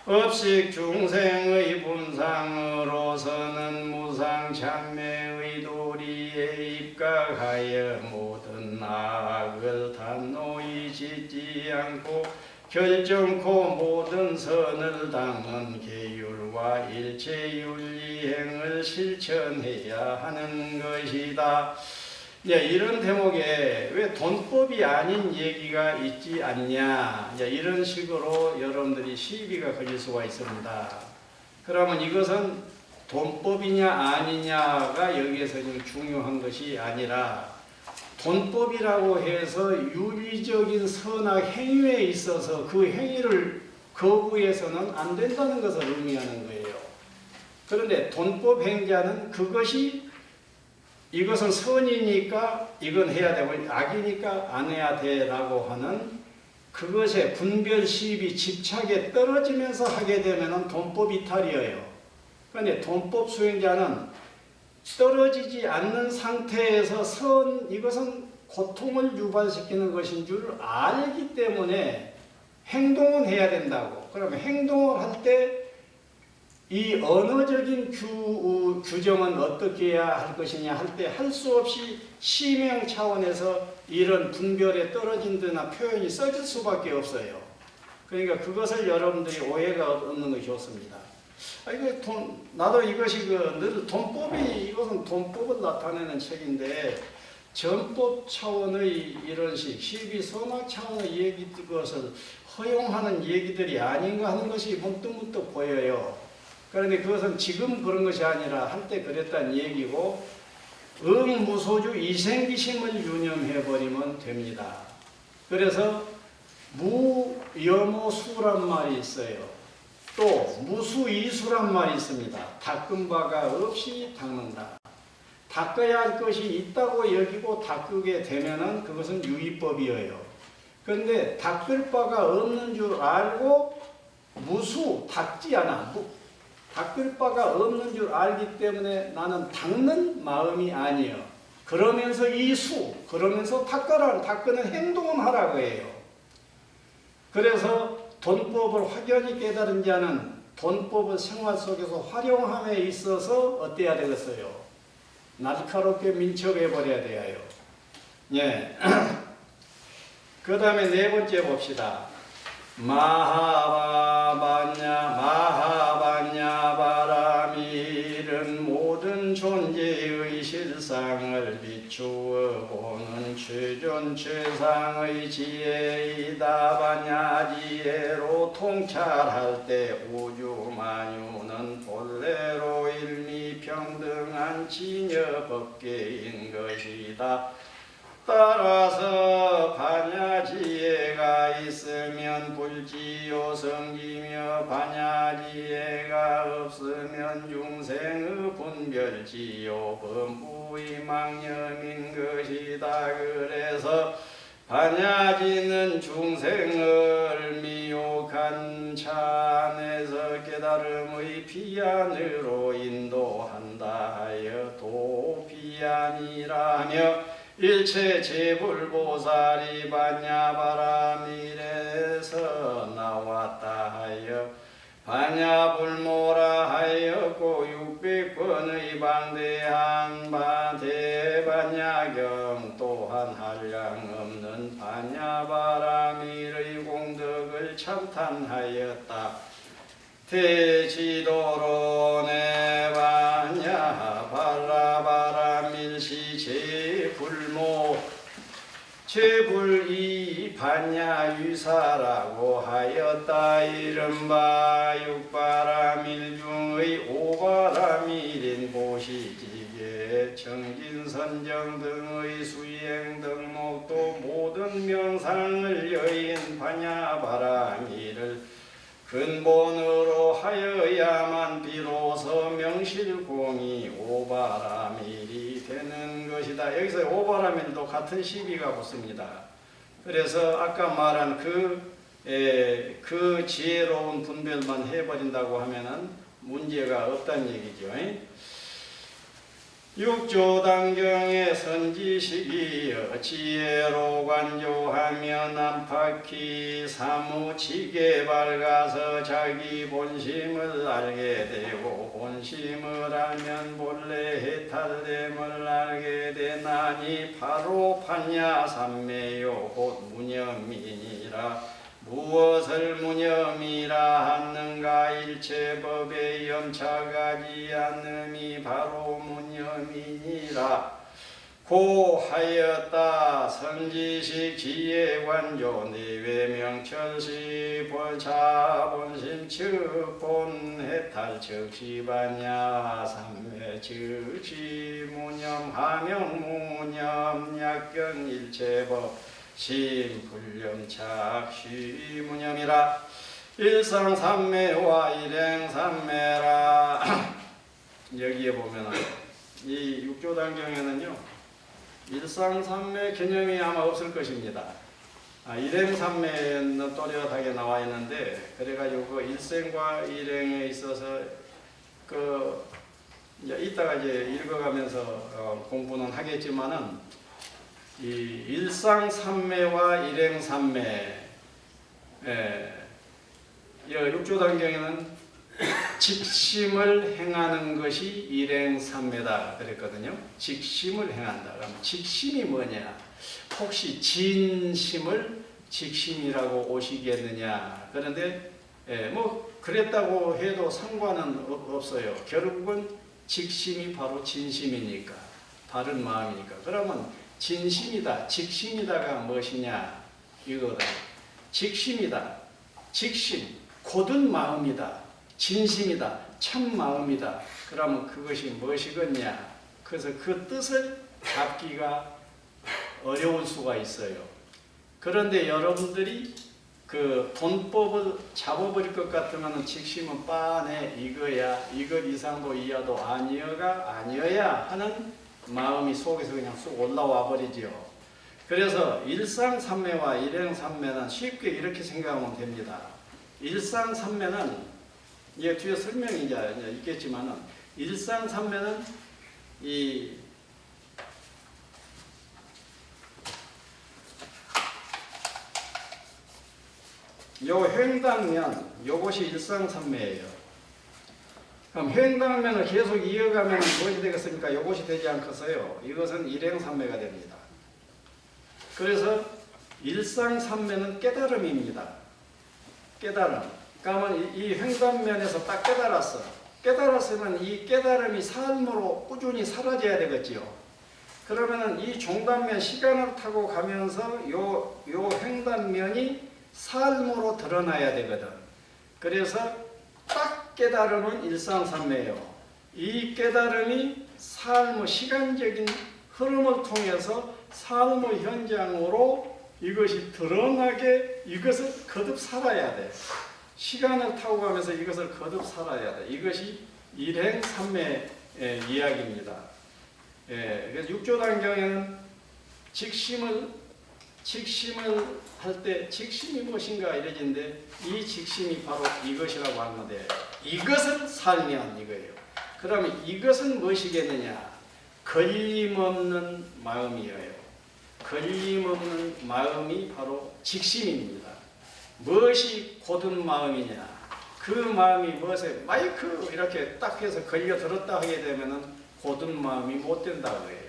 업식 중생의 분상으로서는 무상참매의 도리에 입각하여 모든 악을 단호히 짓지 않고 결정코 모든 선을 담은 계율과 일체윤리행을 실천해야 하는 것이다. 네, 이런 대목에 왜 돈법이 아닌 얘기가 있지 않냐, 이런 식으로 여러분들이 시비가 걸릴 수가 있습니다. 그러면 이것은 돈법이냐 아니냐가 여기에서 좀 중요한 것이 아니라 돈법이라고 해서 윤리적인 선악 행위에 있어서 그 행위를 거부해서는 안 된다는 것을 의미하는 거예요. 그런데 돈법 행자는 그것이 이것은 선이니까 이건 해야 되고 악이니까 안 해야 돼라고 하는 그것에 분별 시비 집착에 떨어지면서 하게 되면 돈법 이탈이에요. 그런데 돈법 수행자는 떨어지지 않는 상태에서 이것은 고통을 유발시키는 것인 줄 알기 때문에 행동은 해야 된다고. 그러면 행동을 할 때 이 언어적인 규정은 어떻게 해야 할 것이냐 할 때 할 수 없이 시명 차원에서 이런 분별에 떨어진 듯한 표현이 써질 수밖에 없어요. 그러니까 그것을 여러분들이 오해가 없는 것이 좋습니다. 나도 이것이 늘 돈법이, 이것은 돈법을 나타내는 책인데 전법 차원의 이런 시비 선악 차원의 얘기 것을 허용하는 얘기들이 아닌가 하는 것이 문득문득 보여요. 그런데 그것은 지금 그런 것이 아니라 한때 그랬다는 얘기고 무소주 이생기심을 유념해버리면 됩니다. 그래서 무여무수란 말이 있어요. 또 무수이수란 말이 있습니다. 닦은 바가 없이 닦는다. 닦아야 할 것이 있다고 여기고 닦게 되면은 그것은 유의법이에요. 그런데 닦을 바가 없는 줄 알고 무수, 닦지 않아. 닦을 바가 없는 줄 알기 때문에 나는 닦는 마음이 아니에요. 그러면서 이수, 그러면서 닦는 행동은 하라고 해요. 그래서 돈법을 확연히 깨달은 자는 돈법을 생활 속에서 활용함에 있어서 어때야 되겠어요? 날카롭게 민첩해버려야 돼요. 예. 그 다음에 네 번째 봅시다. 마하바냐 바라밀은 모든 존재의 실상을 비추어 보는 최존 최상의 지혜이다. 바냐 지혜로 통찰할 때 우주 만유는 본래로 일미평등한 진여 법계인 것이다. 따라서 반야지혜가 있으면 불지요 성지며 반야지혜가 없으면 중생의 분별지요 범부의 망념인 것이다. 그래서 반야지는 중생을 미혹한 차 안에서 깨달음의 비안으로 인도한다 하여 도비안이라며 일체 제불보살이 반야바라밀에서 나왔다 하여 반야불모라 하였고 600번의 방대한 대반야경 또한 한량 없는 반야바라밀의 공덕을 참탄하였다. 대지도로 내 반야 발라바라밀시 제불모 제불이 반야유사라고 하였다. 이른바 육바라밀 중의 오바라밀인 보시지계 정진선정 등의 수행 등목도 모든 명상을 여인 반야바라밀을 근본으로 하여야만 비로소 명실공히 오바라밀이 되는 것이다. 여기서 오바라밀도 같은 시비가 붙습니다. 그래서 아까 말한 그 지혜로운 분별만 해버린다고 하면은 문제가 없다는 얘기죠. 육조당경의 선지식이여 지혜로 관조하며 난파키 사무치게 밝아서 자기 본심을 알게 되고 본심을 알면 본래 해탈됨을 알게 되나니 바로 판야삼매요 곧 무념이니라. 무엇을 무념이라 하는가? 일체법에 염차가지 않음이 바로 무념이니라. 고하였다. 선지식 지혜관조 내외명철시 본차본심 측본 해탈 즉시반야 삼매 즉시 무념 하명 무념 약견 일체법 심불념착 쉬무념이라. 일상삼매와 일행삼매라. 여기에 보면은 이 육조단경에는요 일상삼매 개념이 아마 없을 것입니다. 일행삼매는 또렷하게 나와 있는데 그래가지고 그 일생과 일행에 있어서 이제 이따가 이제 읽어가면서 공부는 하겠지만은 이 일상삼매와 일행삼매, 육조단경에는 직심을 행하는 것이 일행삼매다 그랬거든요. 직심을 행한다. 그럼 직심이 뭐냐? 혹시 진심을 직심이라고 오시겠느냐? 그런데 뭐 그랬다고 해도 상관은 없어요. 결국은 직심이 바로 진심이니까, 바른 마음이니까. 그러면 진심이다, 직심이다가 무엇이냐? 이거다. 직심이다. 직심, 고든 마음이다. 진심이다. 참 마음이다. 그러면 그것이 무엇이겠냐? 그래서 그 뜻을 잡기가 어려울 수가 있어요. 그런데 여러분들이 그 돈법을 잡아버릴 것 같으면 직심은 빤해 이거야 이것 이상도 이하도 아니어야 하는 마음이 속에서 그냥 쑥 올라와 버리지요. 그래서 일상삼매와 일행삼매는 쉽게 이렇게 생각하면 됩니다. 일상삼매는 이게 뒤에 설명이 이제 있겠지만은 일상삼매는 이 요 횡당면 요것이 일상삼매예요. 그럼 횡당면을 계속 이어가면 무엇이 되겠습니까? 요것이 되지 않겠어요. 이것은 일행삼매가 됩니다. 그래서 일상삼매는 깨달음입니다. 깨달음. 그러면 이 횡단면에서 딱 깨달았어. 깨달았으면 이 깨달음이 삶으로 꾸준히 사라져야 되겠지요. 그러면은 이 종단면 시간을 타고 가면서 요 횡단면이 삶으로 드러나야 되거든. 그래서 딱 깨달음은 일상삼매예요. 이 깨달음이 삶의 시간적인 흐름을 통해서 삶의 현장으로 이것이 드러나게 이것을 거듭 살아야 돼. 시간을 타고 가면서 이것을 거듭 살아야 돼. 이것이 일행삼매 이야기입니다. 그래서 육조단경에는 직심을 할 때 직심이 무엇인가 이래지는데 이 직심이 바로 이것이라고 하는데 이것을 살면 이거예요. 그러면 이것은 무엇이겠느냐? 걸림없는 마음이에요. 걸림없는 마음이 바로 직심입니다. 무엇이 곧은 마음이냐? 그 마음이 무엇에 마이크 이렇게 딱 해서 걸려 들었다 하게 되면은 곧은 마음이 못 된다고 해요.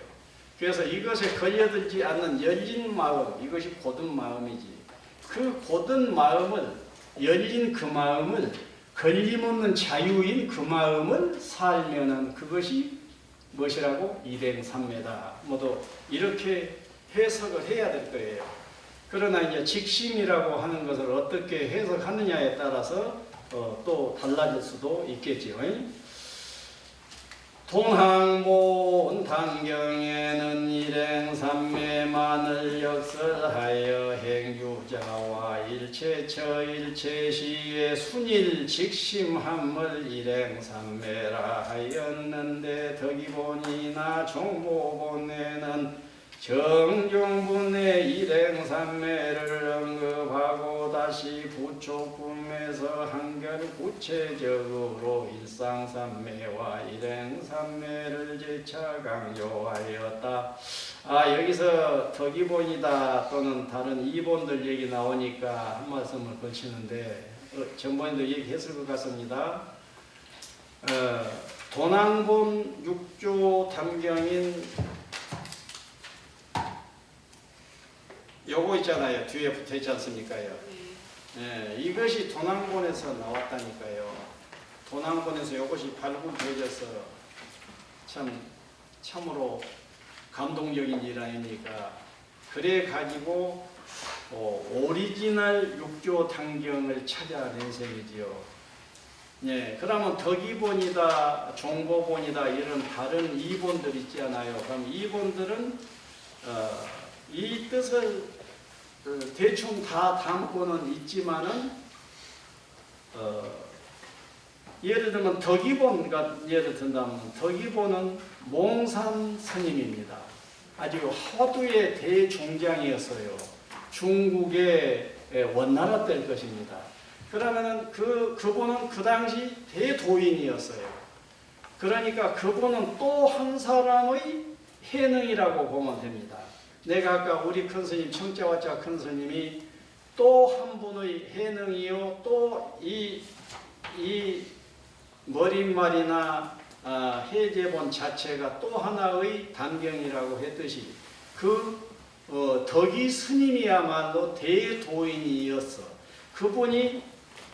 그래서 이것에 걸려들지 않는 열린 마음, 이것이 곧은 마음이지. 그 곧은 마음을, 열린 그 마음을, 걸림없는 자유인 그 마음을 살면은 그것이 무엇이라고? 일행삼매다. 모두 이렇게 해석을 해야 될 거예요. 그러나 이제 직심이라고 하는 것을 어떻게 해석하느냐에 따라서 또 달라질 수도 있겠지요. 동항본 단경에는 일행삼매만을 역설하여 행유자와 일체처 일체시의 순일 직심함을 일행삼매라 하였는데 덕이본이나 종보본에는 정종분의 일행삼매를 언급하고 다시 부촉품에서 한결 구체적으로 일상삼매와 일행삼매를 재차 강조하였다. 여기서 덕이본이다 또는 다른 이본들 얘기 나오니까 한 말씀을 거치는데 전번에도 얘기했을 것 같습니다. 도난본 6조 담경인 요거 있잖아요. 뒤에 붙어 있지 않습니까요? 이것이 도난본에서 나왔다니까요. 도난본에서 이것이 발굴되어서 참으로 감동적인 일 아닙니까? 그래 가지고 오리지널 6조 단경을 찾아낸 셈이지요. 그러면 덕이본이다, 종보본이다 이런 다른 이본들 있지 않아요? 그럼 이본들은 이 뜻을 대충 다 담고는 있지만은 예를 들면 덕이본가 예를 든다면 덕이본은 몽산 스님입니다. 아주 화두의 대종장이었어요. 중국의 원나라 때일 것입니다. 그러면은 그분은 그 당시 대도인이었어요. 그러니까 그분은 또 한 사람의 해능이라고 보면 됩니다. 내가 아까 우리 큰 스님 청자와자 큰 스님이 또 한 분의 해능이요 또 이 머릿말이나 해제본 자체가 또 하나의 단경이라고 했듯이 덕이 스님이야말로 대도인이었어. 그분이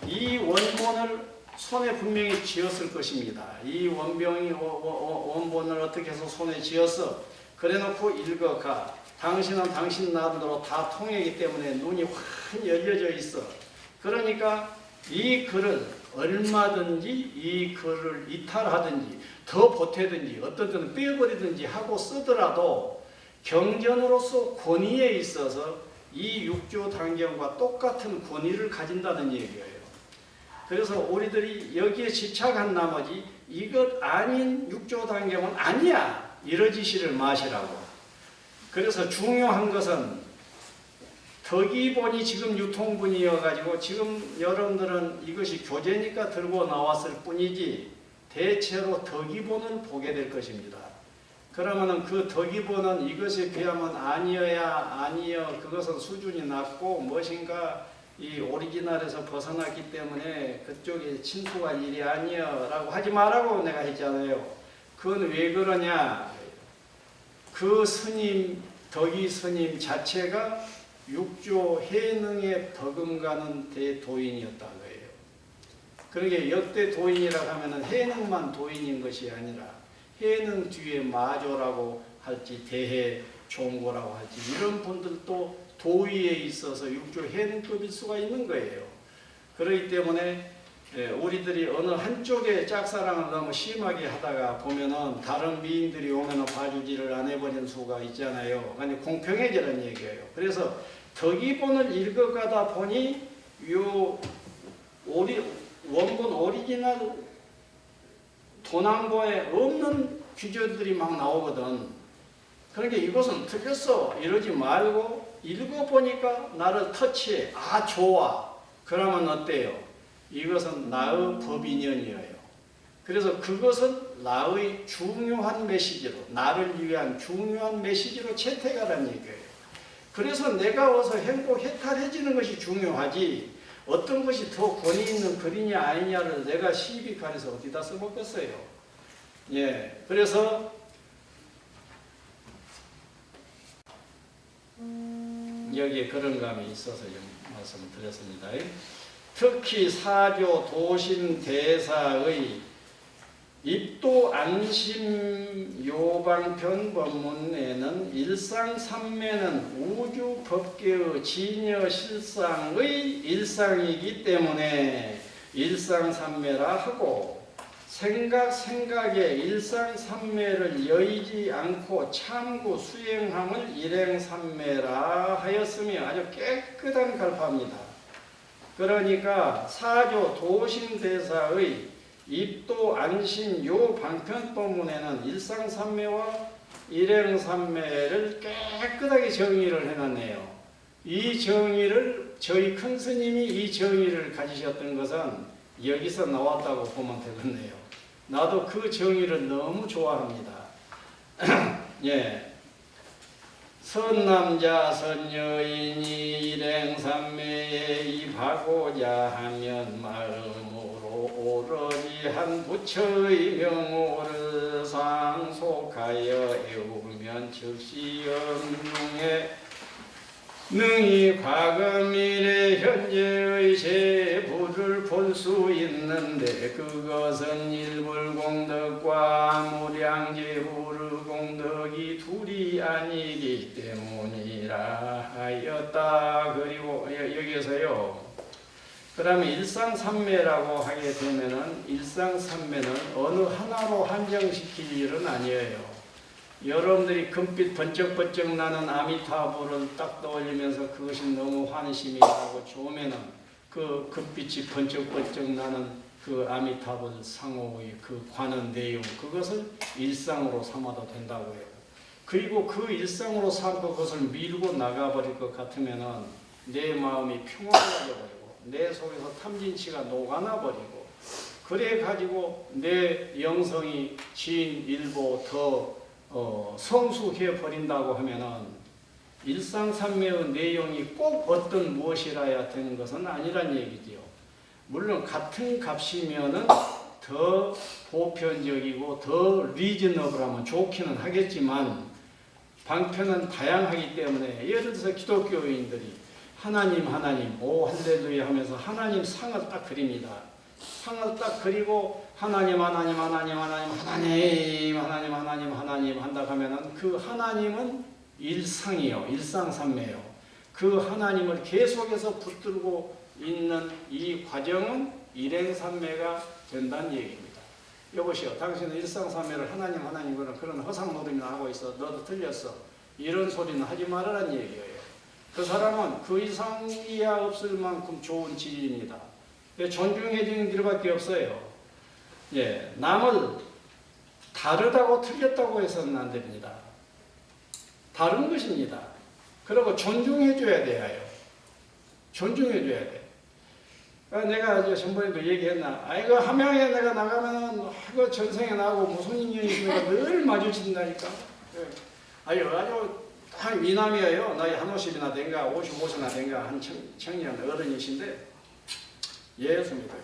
이 원본을 손에 분명히 쥐었을 것입니다. 이 원본을 어떻게 해서 손에 쥐었어? 그래놓고 읽어가. 당신은 당신 나름대로 다 통했기 때문에 눈이 확 열려져 있어. 그러니까 이 글을 얼마든지 이 글을 이탈하든지 더 보태든지 어떤 때는 빼버리든지 하고 쓰더라도 경전으로서 권위에 있어서 이 육조 단경과 똑같은 권위를 가진다는 얘기예요. 그래서 우리들이 여기에 집착한 나머지 이것 아닌 육조 단경은 아니야 이러지시를 마시라고. 그래서 중요한 것은 덕이본이 지금 유통분이어가지고 지금 여러분들은 이것이 교재니까 들고 나왔을 뿐이지 대체로 덕이본을 보게 될 것입니다. 그러면은 그 덕이본은 이것에 비하면 아니여 그것은 수준이 낮고 무엇인가 이 오리지널에서 벗어났기 때문에 그쪽에 친수할 일이 아니여 라고 하지 말라고 내가 했잖아요. 그건 왜 그러냐, 그 스님 덕이 스님 자체가 육조 해능에 버금가는 대도인이었다는 거예요. 그러게 역대 도인이라고 하면은 해능만 도인인 것이 아니라 해능 뒤에 마조라고 할지 대해 종고라고 할지 이런 분들도 도의에 있어서 육조 해능급일 수가 있는 거예요. 그렇기 때문에 우리들이 어느 한쪽에 짝사랑을 너무 심하게 하다가 보면은 다른 미인들이 오면은 봐주지를 안 해버리는 수가 있잖아요. 아니 공평해지는 얘기예요. 그래서 덕이본을 읽어가다 보니 요 원본 오리지널 도남보에 없는 규절들이 막 나오거든. 그러니까 이것은 틀렸어 이러지 말고 읽어보니까 나를 터치해. 아 좋아. 그러면 어때요? 이것은 나의 법인연이에요. 그래서 그것은 나의 중요한 메시지로, 나를 위한 중요한 메시지로 채택하라는 얘기예요. 그래서 내가 어서 행복 해탈해지는 것이 중요하지 어떤 것이 더 권위 있는 글이냐 아니냐를 내가 시비 가려서 어디다 써먹겠어요. 예, 그래서 여기에 그런 감이 있어서 말씀을 드렸습니다. 특히 사조 도신 대사의 입도 안심 요방편 법문에는 일상삼매는 우주 법계의 진여 실상의 일상이기 때문에 일상삼매라 하고 생각의 일상삼매를 여의지 않고 참고 수행함을 일행삼매라 하였으며 아주 깨끗한 갈파입니다. 그러니까 사조 도신대사의 입도 안심 요 방편법문에는 일상삼매와 일행삼매를 깨끗하게 정의를 해놨네요. 이 정의를 저희 큰 스님이 이 정의를 가지셨던 것은 여기서 나왔다고 보면 되겠네요. 나도 그 정의를 너무 좋아합니다. 예. 선남자 선여인이 일행삼매에 입하고자 하면 마음으로 오로지 한 부처의 명호를 상속하여 애우면 즉시 영중에 능히 과거 미래 현재의 제부를 볼 수 있는데 그것은 일불공덕과 무량제후르 공덕이 둘이 아니기 때문이라 하였다. 그리고 여기서요. 그러면 일상삼매라고 하게 되면은 일상삼매는 어느 하나로 한정시킬 일은 아니에요. 여러분들이 금빛 번쩍번쩍 나는 아미타불을 딱 떠올리면서 그것이 너무 환심이 나고 좋으면은 그 금빛이 번쩍번쩍 나는 그 아미타불 상호의 그 관한 내용 그것을 일상으로 삼아도 된다고 해요. 그리고 그 일상으로 삼고 그것을 밀고 나가버릴 것 같으면은 내 마음이 평화가 되어버리고 내 속에서 탐진치가 녹아나버리고 그래 가지고 내 영성이 진일보 더 성숙해 버린다고 하면은 일상삼매의 내용이 꼭 어떤 무엇이라야 되는 것은 아니란 얘기지요. 물론 같은 값이면은 더 보편적이고 더 리즈너블하면 좋기는 하겠지만 방편은 다양하기 때문에 예를 들어서 기독교인들이 하나님 오 할렐루야 하면서 하나님 상을 딱 그립니다. 상을 딱 그리고 하나님 한다 하면은 그 하나님은 일상이요, 일상삼매요. 그 하나님을 계속해서 붙들고 있는 이 과정은 일행삼매가 된다는 얘기입니다. 여보시오, 당신은 일상삼매를 하나님 그런 허상노름이나 하고 있어. 너도 틀렸어. 이런 소리는 하지 말아라는 얘기예요. 그 사람은 그 이상이야 없을 만큼 좋은 지위입니다. 존중해주는 길밖에 없어요. 예, 남을 다르다고 틀렸다고 해서는 안 됩니다. 다른 것입니다. 그리고 존중해줘야 돼요. 존중해줘야 돼. 내가 이제 전번에도 얘기했나? 이거 함양에 내가 나가면 이거 전생에 나하고 무슨 인연이 있으니까 늘 마주친다니까. 아주 한 미남이에요. 나이 한 50이나 된가 55세나 된가 한 청년 어른이신데 예수 믿어요.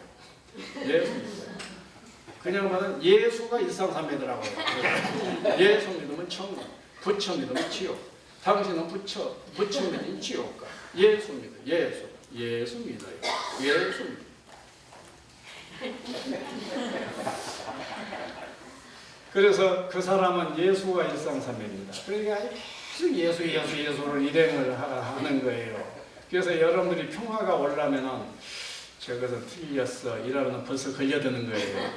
예수 믿어요. 그냥 말하면 예수가 일상삼매더라고요. 예수 믿으면 천국, 부처 믿으면 지옥. 당신은 부처 믿으면 지옥 가. 예수 믿어. 예수 믿어요. 예수 믿어요. 그래서 그 사람은 예수가 일상삼매입니다. 그러니까 계속 예수를 일행을 하는 거예요. 그래서 여러분들이 평화가 오려면은 저것은 틀렸어 이러면 벌써 걸려드는 거예요.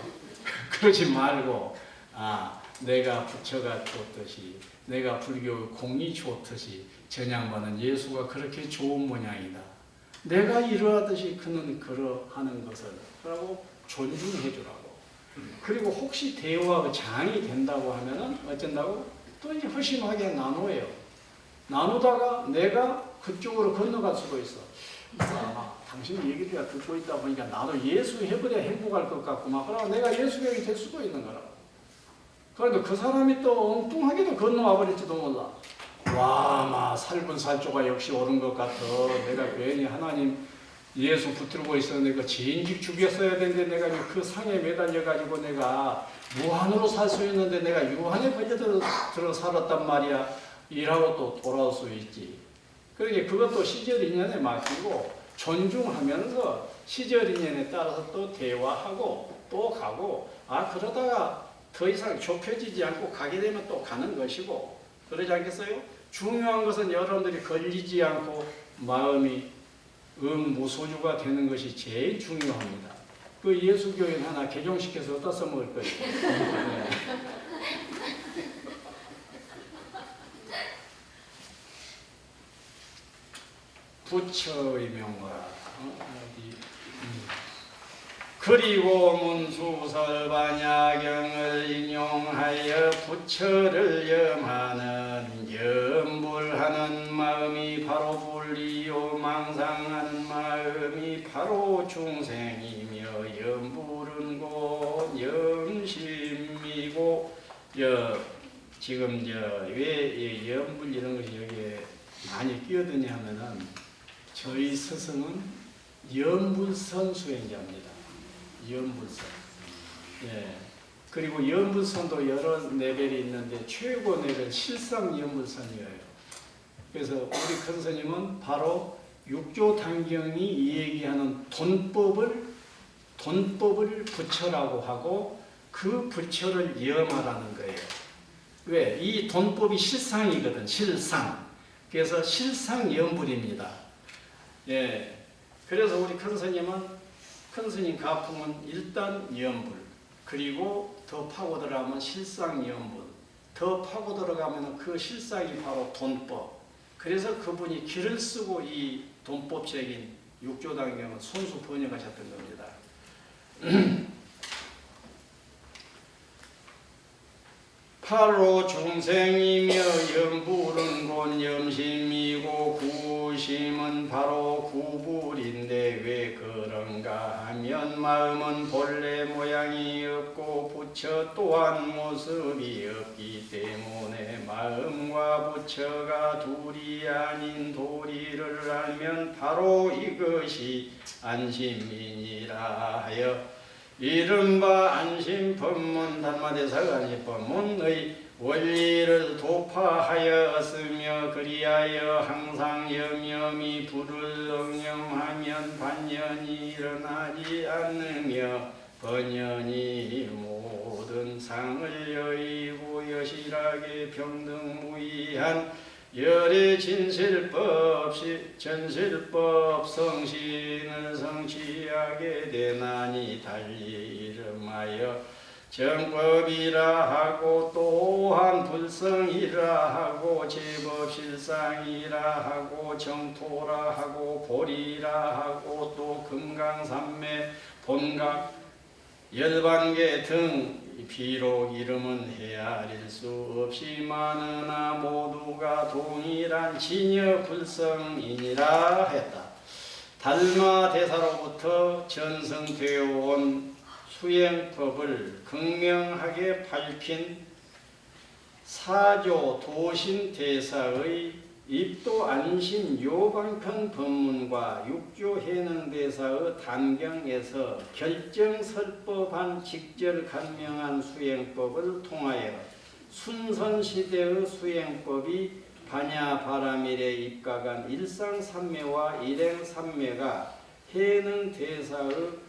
그러지 말고 내가 부처가 좋듯이 내가 불교 공이 좋듯이 전양반은 예수가 그렇게 좋은 모양이다. 내가 이러하듯이 그는 그러하는 것을 그러고 존중해 주라고. 그리고 혹시 대화가 장이 된다고 하면은 어쩐다고? 또 이제 허심하게 나눠요. 나누다가 내가 그쪽으로 건너갈 수도 있어. 당신 얘기를 듣고 있다 보니까 나도 예수 해버려야 행복할 것 같구만. 그러고 내가 예수병이 될 수도 있는 거라고. 그런데 그 사람이 또 엉뚱하게도 건너와 버릴지도 몰라. 살분살조가 역시 옳은 것 같아. 내가 괜히 하나님 예수 붙들고 있었는데 그 죄인직 죽였어야 되는데 내가 그 상에 매달려가지고 내가 무한으로 살 수 있는데 내가 유한에 걸려들어 살았단 말이야. 이라고 또 돌아올 수 있지. 그러니까 그것도 시절 인연에 맡기고 존중하면서 시절 인연에 따라서 또 대화하고 또 가고 그러다가 더 이상 좁혀지지 않고 가게 되면 또 가는 것이고 그러지 않겠어요? 중요한 것은 여러분들이 걸리지 않고 마음이 무소유가 되는 것이 제일 중요합니다. 그 예수교인 하나 개종시켜서 어디다 써먹을 거예요? 네. 부처의 명과 그리고 문수설반야경을 인용하여 부처를 염하는 염불하는 마음이 바로 불리요 망상하는 마음이 바로 중생이며 염불은 곧 염심이고 지금 왜 염불 이런 것이 여기에 많이 끼어드냐 하면은 저희 스승은 염불선 수행자입니다. 염불선. 예. 그리고 염불선도 여러 레벨이 있는데 최고 레벨 실상 염불선이에요. 그래서 우리 큰 스님은 바로 육조단경이 얘기하는 돈법을 부처라고 하고 그 부처를 염하라는 거예요. 왜? 이 돈법이 실상이거든. 실상. 그래서 실상 염불입니다. 예. 그래서 우리 큰 스님은 큰 스님 가풍은 일단 염불, 그리고 더 파고 들어가면 실상 염불, 더 파고 들어가면 그 실상이 바로 돈법. 그래서 그분이 길을 쓰고 이 돈법적인 육조단경을 손수 번역하셨던 겁니다. 팔로 중생이며 염불은 곧 염심이고 구심은 바로 구불인데 왜 그런가 하면 마음은 본래 모양이 없고 부처 또한 모습이 없기 때문에 마음과 부처가 둘이 아닌 도리를 알면 바로 이것이 안심이니라 하여 이른바 안심법문 단마대사 안심법문의 원리를 도파하였으며 그리하여 항상 염염이 불을 응념하면 반연이 일어나지 않으며 번연이 모든 상을 여의고 여실하게 평등무이한 열의 전실법 성신을 성취하게 되나니 달리 이름하여 정법이라 하고 또한 불성이라 하고 제법실상이라 하고 정토라 하고 보리라 하고 또 금강산매 본각 열반계 등 비록 이름은 헤아릴 수 없이 많으나 모두가 동일한 진여 불성이니라 했다. 달마 대사로부터 전승되어 온 수행법을 극명하게 밝힌 사조 도신 대사의 입도 안심 요방편 법문과 육조 해능 대사의 단경에서 결정설법한 직절 간명한 수행법을 통하여 순선시대의 수행법이 반야바라밀에 입각한 일상삼매와 일행삼매가 해능 대사의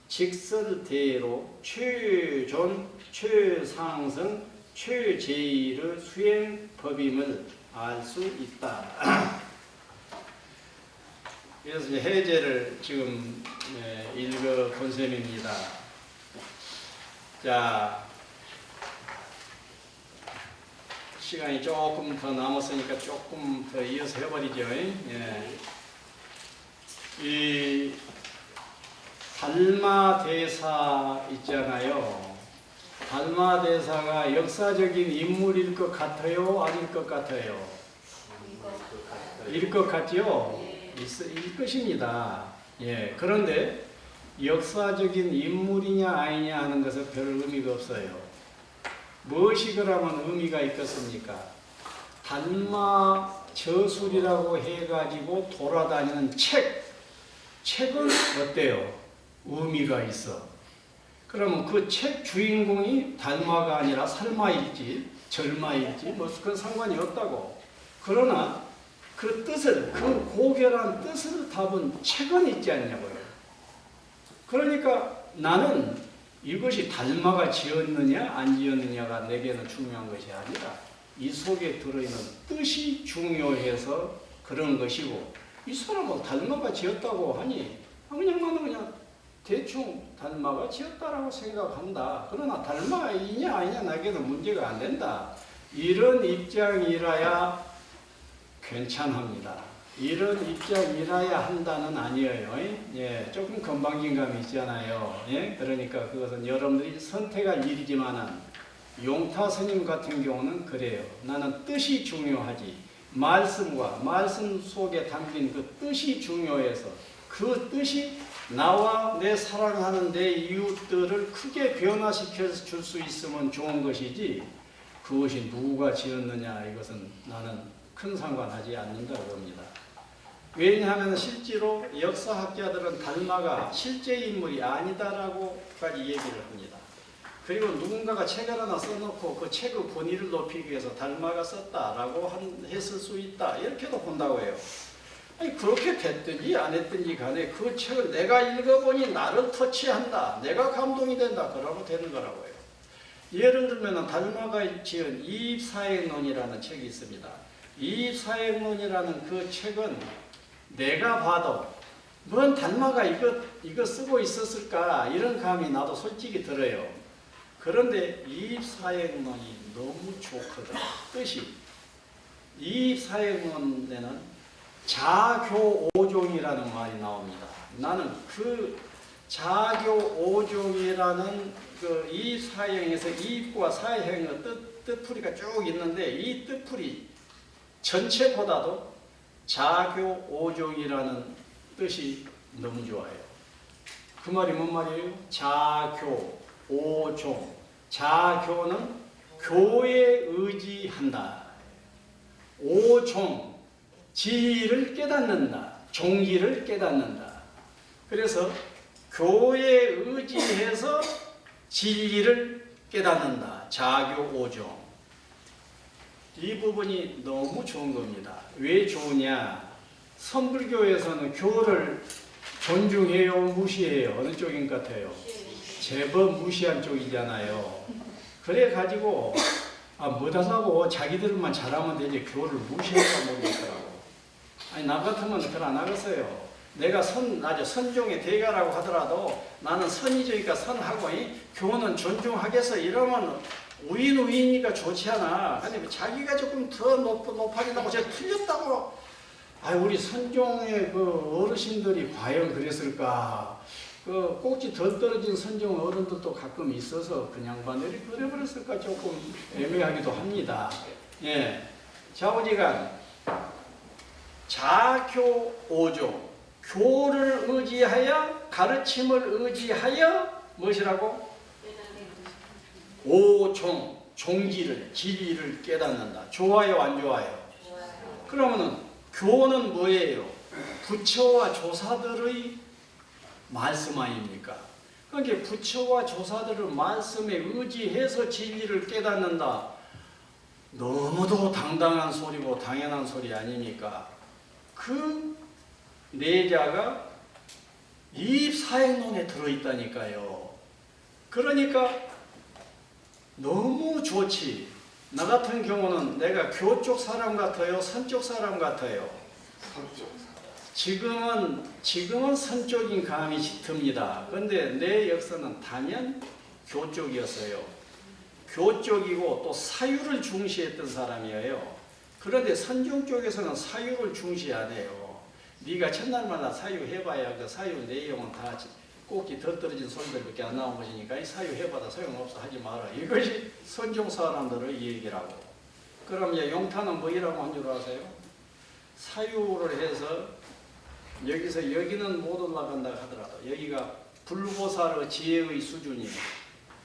직설대로 최존, 최상승, 최제일의 수행법임을 알 수 있다. 그래서 해제를 지금 읽어 본 셈입니다. 자, 시간이 조금 더 남았으니까 조금 더 이어서 해버리죠. 예. 이 달마대사 있잖아요. 달마대사가 역사적인 인물일 것 같아요? 아닐 것 같아요? 일 것 같죠? 일 것입니다. 예. 그런데 역사적인 인물이냐 아니냐 하는 것은 별 의미가 없어요. 무엇이 그러면 의미가 있겠습니까? 달마 저술이라고 해가지고 돌아다니는 책은 어때요? 의미가 있어. 그러면 그 책 주인공이 달마가 아니라 살마일지 절마일지 뭐 그건 상관이 없다고. 그러나 그 뜻을, 그 고결한 뜻을 담은 책은 있지 않냐고요. 그러니까 나는 이것이 달마가 지었느냐 안 지었느냐가 내게는 중요한 것이 아니라 이 속에 들어있는 뜻이 중요해서 그런 것이고, 이 사람은 달마가 지었다고 하니 그냥 나는 그냥 대충 달마가 지었다라고 생각한다. 그러나 달마이냐 아니냐 나에게는 문제가 안 된다. 이런 입장이라야 괜찮합니다. 이런 입장이라야 한다는 아니에요. 예, 조금 건방진감이 있잖아요. 예, 그러니까 그것은 여러분들이 선택할 일이지만은 용타 스님 같은 경우는 그래요. 나는 뜻이 중요하지. 말씀과 말씀 속에 담긴 그 뜻이 중요해서 그 뜻이 나와 내 사랑하는 내 이웃들을 크게 변화시켜 줄 수 있으면 좋은 것이지, 그것이 누구가 지었느냐 이것은 나는 큰 상관하지 않는다고 봅니다. 왜냐하면 실제로 역사학자들은 달마가 실제 인물이 아니다라고까지 얘기를 합니다. 그리고 누군가가 책을 하나 써놓고 그 책의 권위를 높이기 위해서 달마가 썼다라고 했을 수 있다, 이렇게도 본다고 해요. 아니, 그렇게 됐든지 안 했든지 간에 그 책을 내가 읽어보니 나를 터치한다, 내가 감동이 된다, 그러면 되는 거라고 해요. 예를 들면 달마가 지은 이입사행론이라는 책이 있습니다. 이입사행론이라는 그 책은 내가 봐도 뭔 달마가 이거 쓰고 있었을까 이런 감이 나도 솔직히 들어요. 그런데 이입사행론이 너무 좋거든. 뜻이 이입사행론에는 자교오종이라는 말이 나옵니다. 나는 그 자교오종이라는 그 이입사행에서 이입과 사행의 뜻풀이가 쭉 있는데 이 뜻풀이 전체보다도 자교오종이라는 뜻이 너무 좋아요. 그 말이 뭔 말이에요? 자교, 오종. 자교는 교에 의지한다. 오종, 지혜를 깨닫는다. 종기를 깨닫는다. 그래서 교에 의지해서 진리를 깨닫는다. 자교, 오종. 이 부분이 너무 좋은 겁니다. 왜 좋으냐? 선불교에서는 교를 존중해요, 무시해요? 어느 쪽인 것 같아요? 제법 무시한 쪽이잖아요. 그래가지고 뭐하다고 자기들만 잘하면 되지 교를 무시할까 모르겠더라고. 아니, 나 같으면 그걸 안 하겠어요. 내가 아주 선종의 대가라고 하더라도 나는 선이니까 선하고 교는 존중하겠어 이러면 우인이니까 좋지 않아. 근데 자기가 조금 더 높아진다고 제가 틀렸다고. 우리 선종의 그 어르신들이 과연 그랬을까? 그 꼭지 덜 떨어진 선종 어른들도 가끔 있어서 그냥 반들이 그래버렸을까 조금 애매하기도 합니다. 예, 좌우지간 자교 5종 교를 의지하여 가르침을 의지하여 무엇이라고? 오종 종지를 진리를 깨닫는다. 좋아요 안 좋아요? 그러면은 교는 뭐예요? 부처와 조사들의 말씀 아닙니까? 그러니까 부처와 조사들의 말씀에 의지해서 진리를 깨닫는다. 너무도 당당한 소리고 당연한 소리 아닙니까? 그 내자가 이 사행론에 들어있다니까요. 그러니까 너무 좋지. 나 같은 경우는 내가 교 쪽 사람 같아요? 선 쪽 사람 같아요? 지금은 선 쪽인 감이 짙습니다. 그런데 내 역사는 단연 교 쪽이었어요. 교 쪽이고 또 사유를 중시했던 사람이에요. 그런데 선종 쪽에서는 사유를 중시 안 해요. 네가 첫날마다 사유 해봐야 그 사유 내용은 다 꼭지 더 떨어진 소리들밖에 안 나온 것이니까 이 사유 해봐도 소용없어 하지 마라. 이것이 선종 사람들의 얘기라고. 그럼 이제 용타는 뭐이라고 한 줄 아세요? 사유를 해서 여기는 못 올라간다 하더라도 여기가 불보살의 지혜의 수준이에요.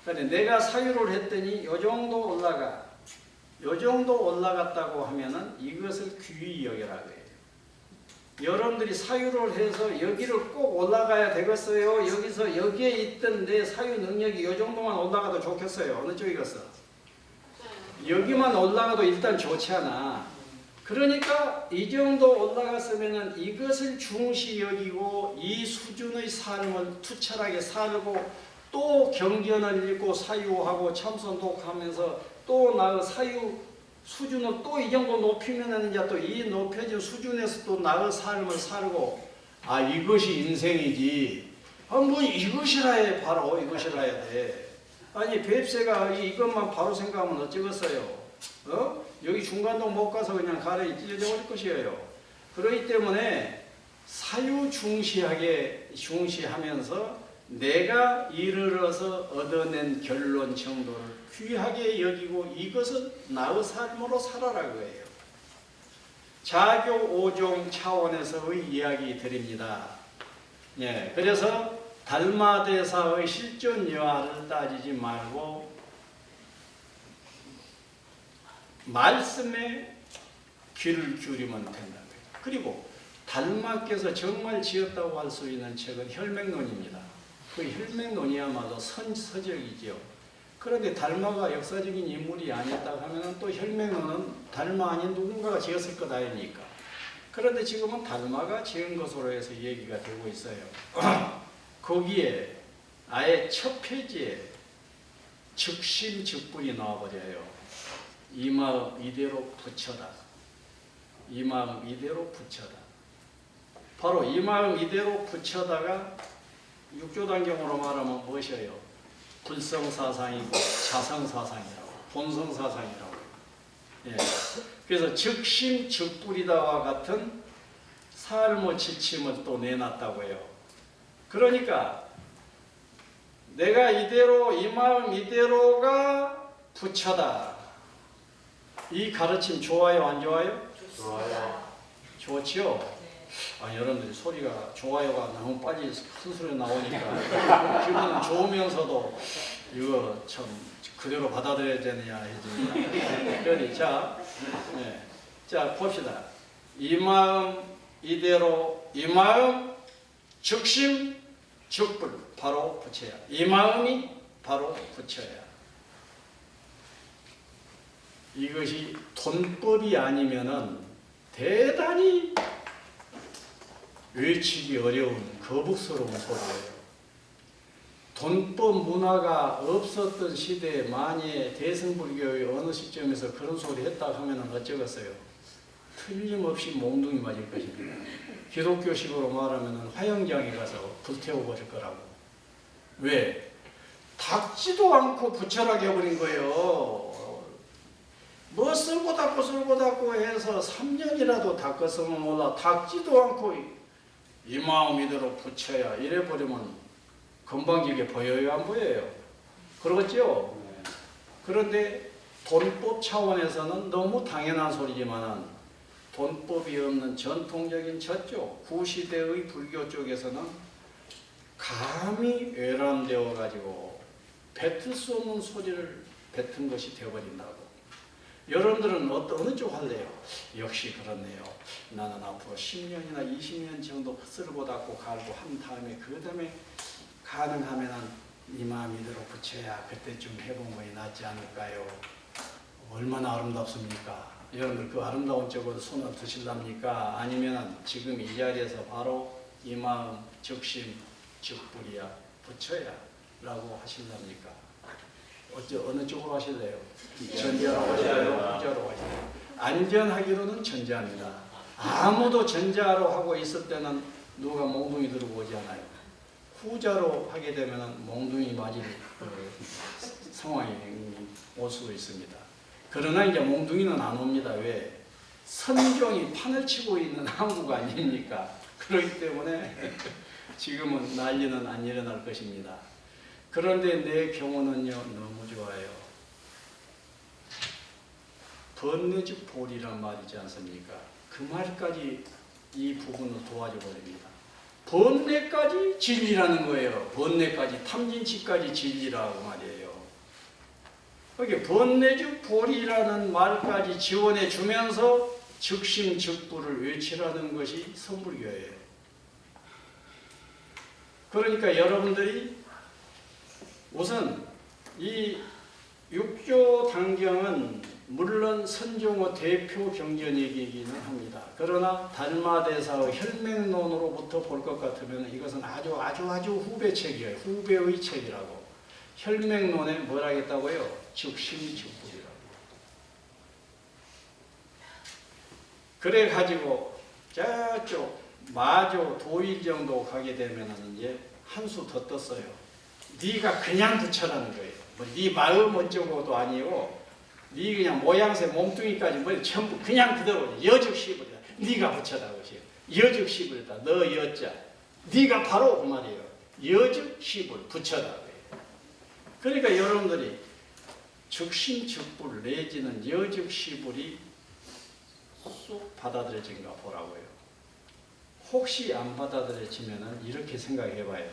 그런데 내가 사유를 했더니 요 정도 올라가. 요 정도 올라갔다고 하면은 이것을 귀히 여겨라고 해요. 여러분들이 사유를 해서 여기를 꼭 올라가야 되겠어요? 여기서 여기에 있던 내 사유 능력이 요 정도만 올라가도 좋겠어요? 어느 쪽이겠어? 여기만 올라가도 일단 좋지 않아. 그러니까 이 정도 올라갔으면은 이것을 중시 여기고 이 수준의 삶을 투철하게 살고 또 경전을 읽고 사유하고 참선독하면서 또 나의 사유 수준을 또 이 정도 높이면은 이제 또 이 높여진 수준에서 또 나의 삶을 살고 이것이 인생이지. 뭐 이것이라 해. 바로 이것이라 해야 돼. 아니 뱁새가 이것만 바로 생각하면 어쩌겠어요? 여기 중간도 못 가서 그냥 가래 찢어져 버릴 것이에요. 그렇기 때문에 사유 중시하면서 내가 이르러서 얻어낸 결론 정도를 귀하게 여기고 이것은 나의 삶으로 살아라고 해요. 자교 5종 차원에서의 이야기 드립니다. 예, 그래서 달마대사의 실존 여하를 따지지 말고 말씀에 귀를 기울이면 된다. 그리고 달마께서 정말 지었다고 할 수 있는 책은 혈맹론입니다. 그 혈맹론이야말로 선서적이죠. 그런데 달마가 역사적인 인물이 아니었다고 하면 또 혈맹론은 달마 아닌 누군가가 지었을 것 아닙니까? 그런데 지금은 달마가 지은 것으로 해서 얘기가 되고 있어요. 거기에 아예 첫 페이지에 즉심즉불이 나와버려요. 이 마음 이대로 부처다. 이 마음 이대로 부처다. 바로 이 마음 이대로 부처다가 육조단경으로 말하면 무엇이에요? 불성사상이고 자성사상이라고, 본성사상이라고. 예. 그래서 즉심즉불이다와 같은 삶의 지침을 또 내놨다고 해요. 그러니까 내가 이대로 이 마음 이대로가 부처다. 이 가르침 좋아요 안 좋아요? 좋아요. 좋지요? 여러분들이 소리가 좋아요가 너무 빨리 큰 소리 나오니까 기분은 좋으면서도 이거 참 그대로 받아들여야 되느냐 해주니까. 그러니 자 봅시다. 이 마음 이대로 이 마음 즉심즉불 바로 부처야. 이 마음이 바로 부처야. 이것이 돈법이 아니면은 대단히 외치기 어려운 거북스러운 소리예요. 돈법 문화가 없었던 시대에 만약에 대승불교의 어느 시점에서 그런 소리 했다 하면 어쩌겠어요? 틀림없이 몽둥이 맞을 것입니다. 기독교식으로 말하면 화영장에 가서 불태워버릴 거라고. 왜? 닦지도 않고 부철하게 해버린 거예요. 뭐 쓸고 닦고 해서 3년이라도 닦았으면 몰라. 닦지도 않고 이 마음 이대로 붙여야 이래버리면 건방지게 보여요, 안 보여요? 그러겠죠? 그런데 돈법 차원에서는 너무 당연한 소리지만은 돈법이 없는 전통적인 저쪽 구시대의 불교 쪽에서는 감히 외람되어 가지고 뱉을 수 없는 소리를 뱉은 것이 되어버린다고. 여러분들은 어느 쪽 할래요? 역시 그렇네요. 나는 앞으로 10년이나 20년 정도 쓸고 닦고 갈고 한 다음에 그 다음에 가능하면 이 마음 이대로 붙여야 그때쯤 해본 거이 낫지 않을까요? 얼마나 아름답습니까? 여러분들 그 아름다운 쪽으로 손을 드실랍니까? 아니면 지금 이 자리에서 바로 이 마음 즉심 즉불이야 붙여야 라고 하실랍니까? 어느 쪽으로 하실래요? 전자로 하실래요? 후자로 하실래요? 안전하기로는 전자입니다. 아무도 전자로 하고 있을 때는 누가 몽둥이 들고 오지 않아요. 후자로 하게 되면 몽둥이 맞을 상황이 올 수도 있습니다. 그러나 이제 몽둥이는 안 옵니다. 왜? 선종이 판을 치고 있는 항구가 아닙니까? 그렇기 때문에 지금은 난리는 안 일어날 것입니다. 그런데 내 경우는요 너무 좋아요. 번뇌즉 보리란 말이지 않습니까? 그 말까지 이 부분을 도와줘 버립니다. 번뇌까지 진리라는 거예요. 번뇌까지 탐진치까지 진리라고 말이에요. 거기 번뇌즉 보리라는 말까지 지원해 주면서 즉심즉불을 외치라는 것이 선불교예요. 그러니까 여러분들이 우선 이 육조 단경은 물론 선종의 대표 경전이기는 합니다. 그러나 달마대사의 혈맹론으로부터 볼 것 같으면 이것은 아주 후배 책이에요. 후배의 책이라고. 혈맹론에 뭘 하겠다고요? 즉심즉불이라고. 그래 가지고 저쪽 마조 도일 정도 가게 되면은 이제 한 수 더 떴어요. 네가 그냥 붙여라는 거예요. 뭐 네 마음 어쩌고도 아니고 네 그냥 모양새 몸뚱이까지 뭐 전부 그냥 그대로 여즉시불이다. 네가 붙여다 것이에요. 여즉시불이다. 너 여자. 네가 바로 그 말이에요. 여즉시불 붙여다. 그러니까 여러분들이 즉심즉불 내지는 여즉시불이 쑥 받아들여진가 보라고요. 혹시 안 받아들여지면은 이렇게 생각해봐요.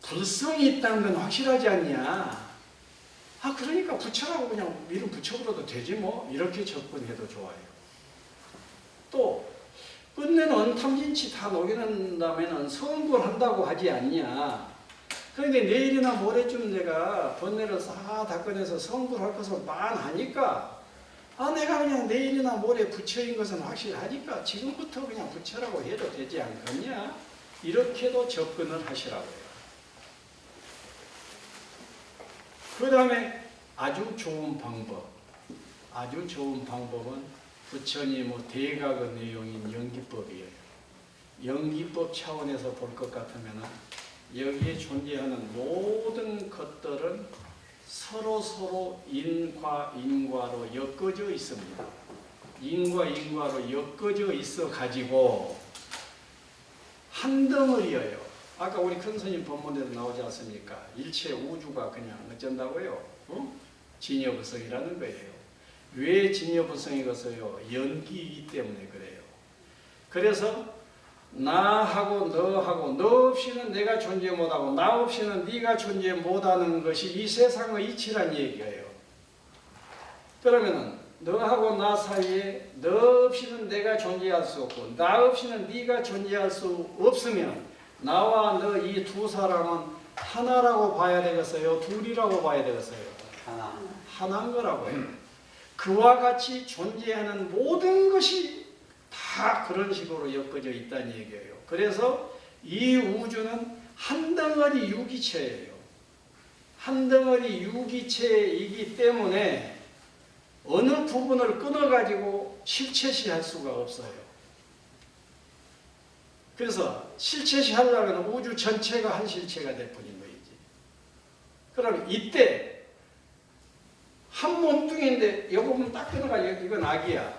불성이 있다는 건 확실하지 않냐? 그러니까 붙여라고 그냥 이름 붙여버려도 되지 뭐. 이렇게 접근해도 좋아요. 또 끝내는 탐진치 다 녹여낸다면 성불한다고 하지 않냐? 그런데 내일이나 모레쯤 내가 번뇌를 싹 닦아내서 성불할 것을 빤하니까 내가 그냥 내일이나 모레 부처인 것은 확실하니까 지금부터 그냥 부처라고 해도 되지 않겠냐? 이렇게도 접근을 하시라고요. 그 다음에 아주 좋은 방법은 부처님의 대각의 내용인 연기법이에요. 연기법 차원에서 볼 것 같으면 여기에 존재하는 모든 것들은 서로 인과로 엮어져 있습니다. 인과로 엮어져 있어 가지고 한 덩어리예요. 아까 우리 큰 스님 법문에도 나오지 않습니까? 일체 우주가 그냥 어쩐다고요? 진여불성이라는 거예요. 왜 진여불성이겠어요? 연기이기 때문에 그래요. 그래서 나하고 너하고 너 없이는 내가 존재 못하고 나 없이는 네가 존재 못하는 것이 이 세상의 이치란 얘기예요. 그러면은 너하고 나 사이에 너 없이는 내가 존재할 수 없고 나 없이는 네가 존재할 수 없으면 나와 너 이 두 사람은 하나라고 봐야 되겠어요? 둘이라고 봐야 되겠어요? 하나인 거라고요. 그와 같이 존재하는 모든 것이 다 그런 식으로 엮어져 있다는 얘기예요. 그래서 이 우주는 한 덩어리 유기체예요. 한 덩어리 유기체이기 때문에 어느 부분을 끊어가지고 실체시할 수가 없어요. 그래서 실체시 하려면 우주 전체가 한 실체가 될 뿐인 거이지. 그럼 이때 한 몸뚱이인데 이 부분 딱 끊어가 이건 악이야.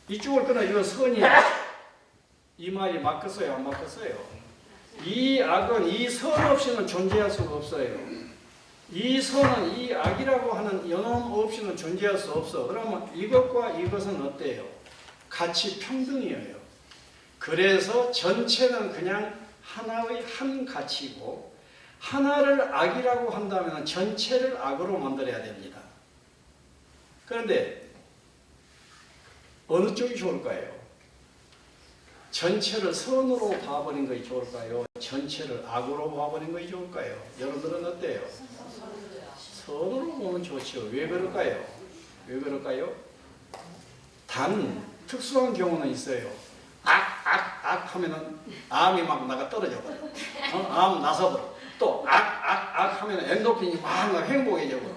이쪽을 끊어 이건 선이야. 이 말이 맞겠어요? 안 맞겠어요? 이 악은 이 선 없이는 존재할 수가 없어요. 이 선은 이 악이라고 하는 연원 없이는 존재할 수 없어. 그러면 이것과 이것은 어때요? 같이 평등이에요. 그래서 전체는 그냥 하나의 한 가치고 하나를 악이라고 한다면 전체를 악으로 만들어야 됩니다. 그런데 어느 쪽이 좋을까요? 전체를 선으로 봐버린 것이 좋을까요? 전체를 악으로 봐버린 것이 좋을까요? 여러분들은 어때요? 선으로 보면 좋죠. 왜 그럴까요? 왜 그럴까요? 단 특수한 경우는 있어요. 악 하면은 암이 막 나가 떨어져 버려. 암 나서 버려. 또 악 하면 엔도핀이 막 행복해져 버려.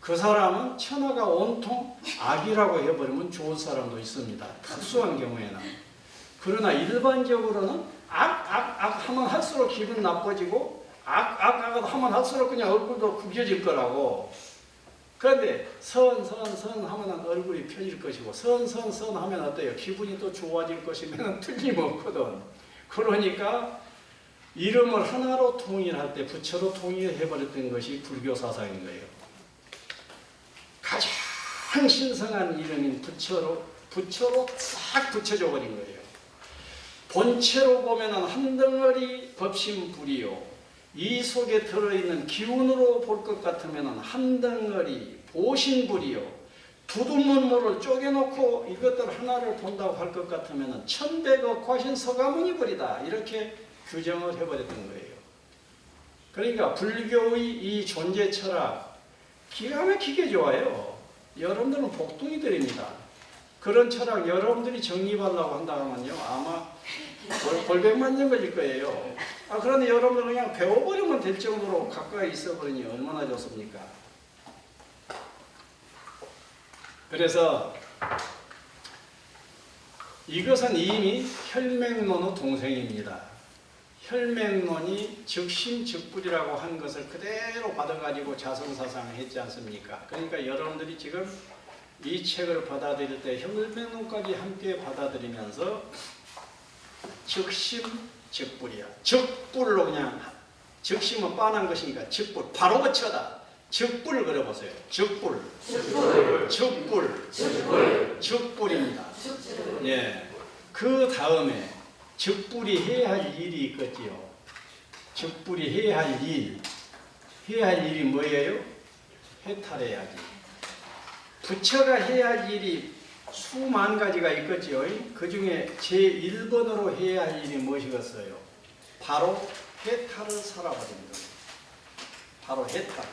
그 사람은 천하가 온통 악이라고 해버리면 좋은 사람도 있습니다. 특수한 경우에는. 그러나 일반적으로는 악 하면 할수록 기분 나빠지고 악 하면 할수록 그냥 얼굴도 구겨질 거라고. 그런데 선 하면 얼굴이 펴질 것이고 선 하면 어때요? 기분이 또 좋아질 것이면 틀림없거든. 그러니까 이름을 하나로 통일할 때 부처로 통일해버렸던 것이 불교 사상인 거예요. 가장 신성한 이름인 부처로 싹 붙여줘 버린 거예요. 본체로 보면은 한 덩어리 법신불이요. 이 속에 들어있는 기운으로 볼 것 같으면 한 덩어리 보신불이요. 두두문물을 쪼개놓고 이것들 하나를 본다고 할 것 같으면 천백억 과신 서가모니불이다. 이렇게 규정을 해버렸던 거예요. 그러니까 불교의 이 존재 철학 기가 막히게 좋아요. 여러분들은 복둥이들입니다. 그런 철학 여러분들이 정립하려고 한다면요 아마 골백만 년 걸릴 거예요. 그런데 여러분들 그냥 배워버리면 될 정도로 가까이 있어버리니 얼마나 좋습니까? 그래서 이것은 이미 혈맹론의 동생입니다. 혈맹론이 즉심즉불이라고 한 것을 그대로 받아가지고 자성사상을 했지 않습니까? 그러니까 여러분들이 지금 이 책을 받아들일 때 혈맹론까지 함께 받아들이면서 즉심즉불이야. 즉불로 그냥 즉심은 빤한 것이니까 즉불 바로 거쳐다. 즉불 그려보세요. 즉불. 즉불입니다. 예. 그 다음에 즉불이 해야 할 일이 있겠지요. 즉불이 해야 할 일. 해야 할 일이 뭐예요? 해탈해야지. 부처가 해야 할 일이 수만 가지가 있겠지요. 그 중에 제1번으로 해야 할 일이 무엇이겠어요? 바로 해탈을 살아버리는 거예요. 바로 해탈.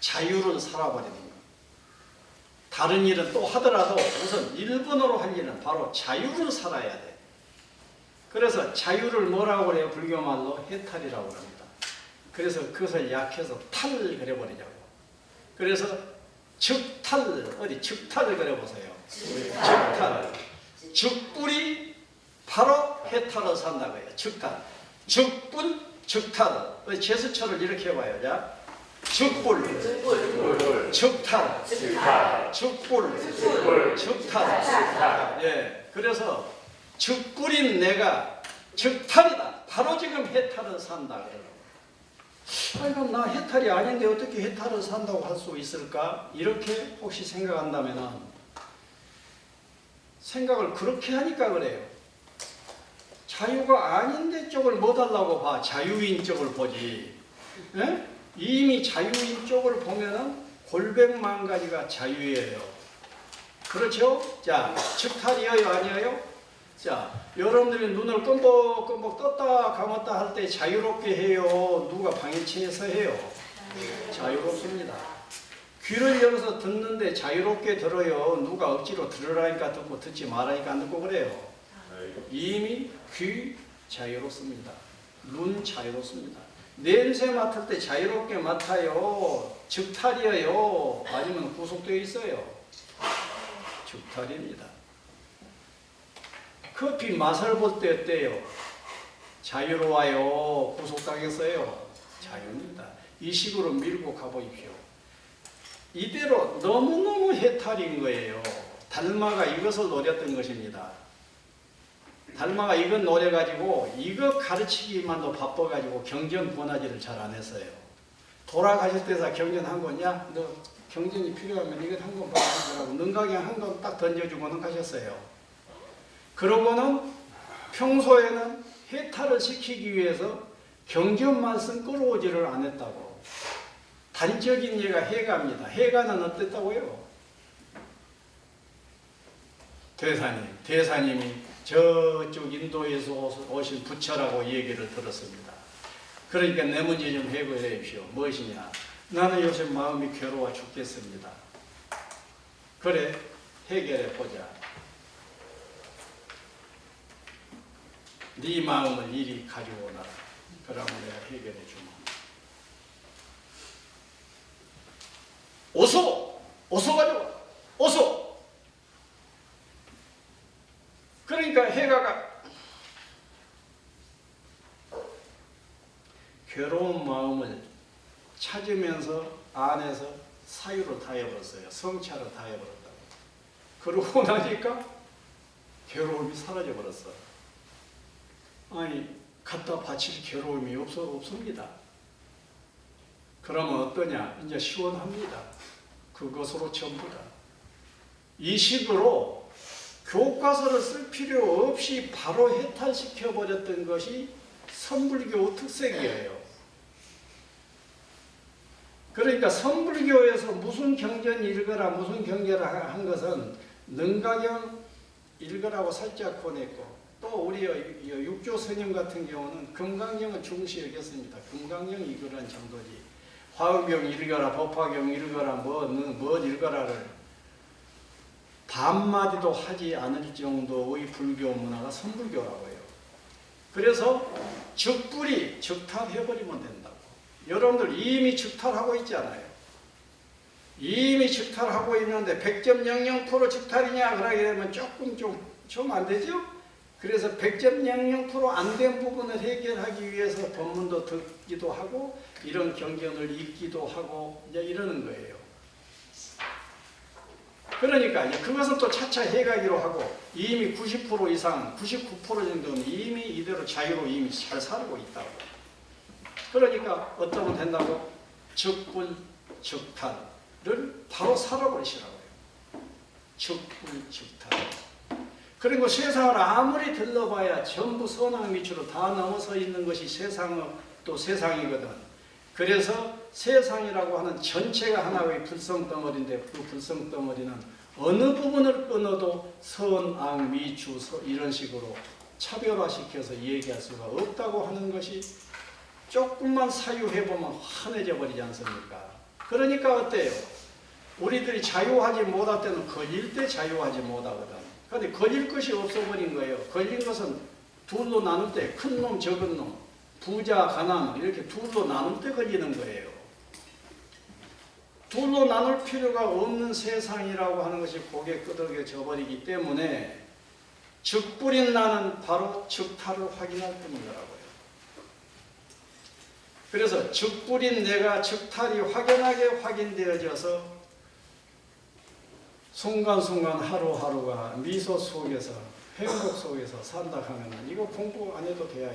자유를 살아버리는 거예요. 다른 일은 또 하더라도 우선 1번으로 할 일은 바로 자유를 살아야 돼. 그래서 자유를 뭐라고 그래요? 불교말로 해탈이라고 합니다. 그래서 그것을 약해서 탈을 그려버리자고. 그래서 즉탈, 어디 즉탈을 그려보세요. 즉탈. 즉불이 바로 해탈을 산다고 해요. 즉탈. 즉불, 즉탈. 제스처를 이렇게 해봐요. 자. 즉불, 즉탈, 즉불, 즉탈. 예. 그래서 즉불인 내가 즉탈이다. 바로 지금 해탈을 산다. 그럼 나 해탈이 아닌데 어떻게 해탈을 산다고 할 수 있을까? 이렇게 혹시 생각한다면 생각을 그렇게 하니까 그래요. 자유가 아닌데 쪽을 뭐 달라고 봐. 자유인 쪽을 보지. 예? 이미 자유인 쪽을 보면은 골백만 가지가 자유예요. 그렇죠? 자, 즉탈이에요, 아니에요? 자, 여러분들이 눈을 끔뻑끔뻑 떴다 감았다 할 때 자유롭게 해요? 누가 방해체해서 해요? 자유롭습니다. 귀를 열어서 듣는데 자유롭게 들어요? 누가 억지로 들으라니까 듣고 듣지 말라니까 안 듣고 그래요? 이미 귀 자유롭습니다. 눈 자유롭습니다. 냄새 맡을 때 자유롭게 맡아요? 즉탈이에요? 아니면 구속되어 있어요? 즉탈입니다. 커피 맛을 볼 때 어때요? 자유로워요? 구속당했어요? 자유입니다. 이 식으로 밀고 가보십시오. 이대로 너무너무 해탈인 거예요. 달마가 이것을 노렸던 것입니다. 달마가 이것 노려가지고 이거 가르치기만도 바빠가지고 경전 권하지를 잘 안 했어요. 돌아가실 때서 경전한 거냐? 너 경전이 필요하면 이것 한 건 봐라고 능강경 한 건 딱 던져주고는 가셨어요. 그러고는 평소에는 해탈을 시키기 위해서 경전 말씀 끌어오지를 안 했다고. 단적인 예가 해가입니다. 해가는 어땠다고요? 대사님이 저쪽 인도에서 오신 부처라고 얘기를 들었습니다. 그러니까 내 문제 좀 해결해 주십시오. 무엇이냐? 나는 요새 마음이 괴로워 죽겠습니다. 그래, 해결해 보자. 네 마음을 이리 가지고 오너라. 그러면 내가 해결해 주마. 어서 가져와. 어서. 그러니까 해가가 괴로운 마음을 찾으면서 안에서 사유를 다 해버렸어요. 성찰을 다 해버렸다고. 그러고 나니까 괴로움이 사라져버렸어. 아니 갖다 바칠 괴로움이 없습니다. 그러면 어떠냐? 이제 시원합니다. 그것으로 전부 다. 이 식으로 교과서를 쓸 필요 없이 바로 해탈시켜버렸던 것이 선불교 특색이에요. 그러니까 선불교에서 무슨 경전 읽어라 무슨 경전을 한 것은 능가경 읽으라고 살짝 권했고 또 우리 육조 스님 같은 경우는 금강경을 중시 여겼습니다. 금강경 읽으라는 정도지. 화엄경 읽어라 법화경 읽어라 뭐 읽어라를 반마디도 하지 않을 정도의 불교 문화가 선불교라고 해요. 그래서 즉불이 즉탈해버리면 된다고. 여러분들 이미 즉탈하고 있잖아요. 이미 즉탈하고 있는데 100.00% 즉탈이냐 그러게 되면 조금 좀 안 되죠? 그래서 100.00% 안 된 부분을 해결하기 위해서 법문도 듣기도 하고 이런 경전을 읽기도 하고 이제 이러는 거예요. 그러니까 그것은 또 차차 해가기로 하고 이미 90% 이상 99% 정도는 이미 이대로 자유로 이미 잘 살고 있다고. 그러니까 어쩌면 된다고? 즉불 즉탈을 바로 살아버리시라고요. 즉불 즉탈. 그리고 세상을 아무리 들러봐야 전부 선악 미추로 다 넘어서 있는 것이 또 세상이거든. 그래서 세상이라고 하는 전체가 하나의 불성덩어리인데 그 불성덩어리는 어느 부분을 끊어도 선악 미추 이런 식으로 차별화시켜서 얘기할 수가 없다고 하는 것이 조금만 사유해보면 환해져 버리지 않습니까? 그러니까 어때요? 우리들이 자유하지 못할 때는 걸릴 때 자유하지 못하거든. 그런데 걸릴 것이 없어버린 거예요. 걸린 것은 둘로 나눌 때 큰 놈, 적은 놈, 부자, 가난 이렇게 둘로 나눌 때 걸리는 거예요. 둘로 나눌 필요가 없는 세상이라고 하는 것이 고개 끄덕여져 버리기 때문에 즉불인 나는 바로 즉탈을 확인할 뿐인 거라고요. 그래서 즉불인 내가 즉탈이 확연하게 확인되어져서 순간순간 하루하루가 미소 속에서 행복 속에서 산다 하면 이거 공부 안 해도 돼요.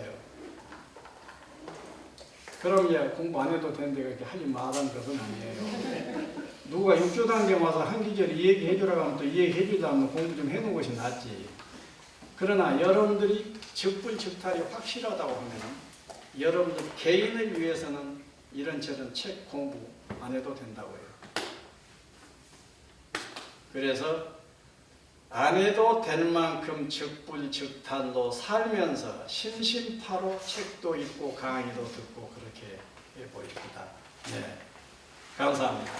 그럼 이제 공부 안 해도 되는데 그렇게 하지 말라는 것은 아니에요. 누가 육조단경 와서 한 기절 얘기해 주라고 하면 또 얘기해 주지 않으면 공부 좀 해놓은 것이 낫지. 그러나 여러분들이 즉불즉탈이 확실하다고 하면 여러분들 개인을 위해서는 이런저런 책 공부 안 해도 된다고요. 그래서 안 해도 될 만큼 즉불즉탈로 살면서 심심파로 책도 읽고 강의도 듣고 그렇게 해보입니다. 네, 감사합니다.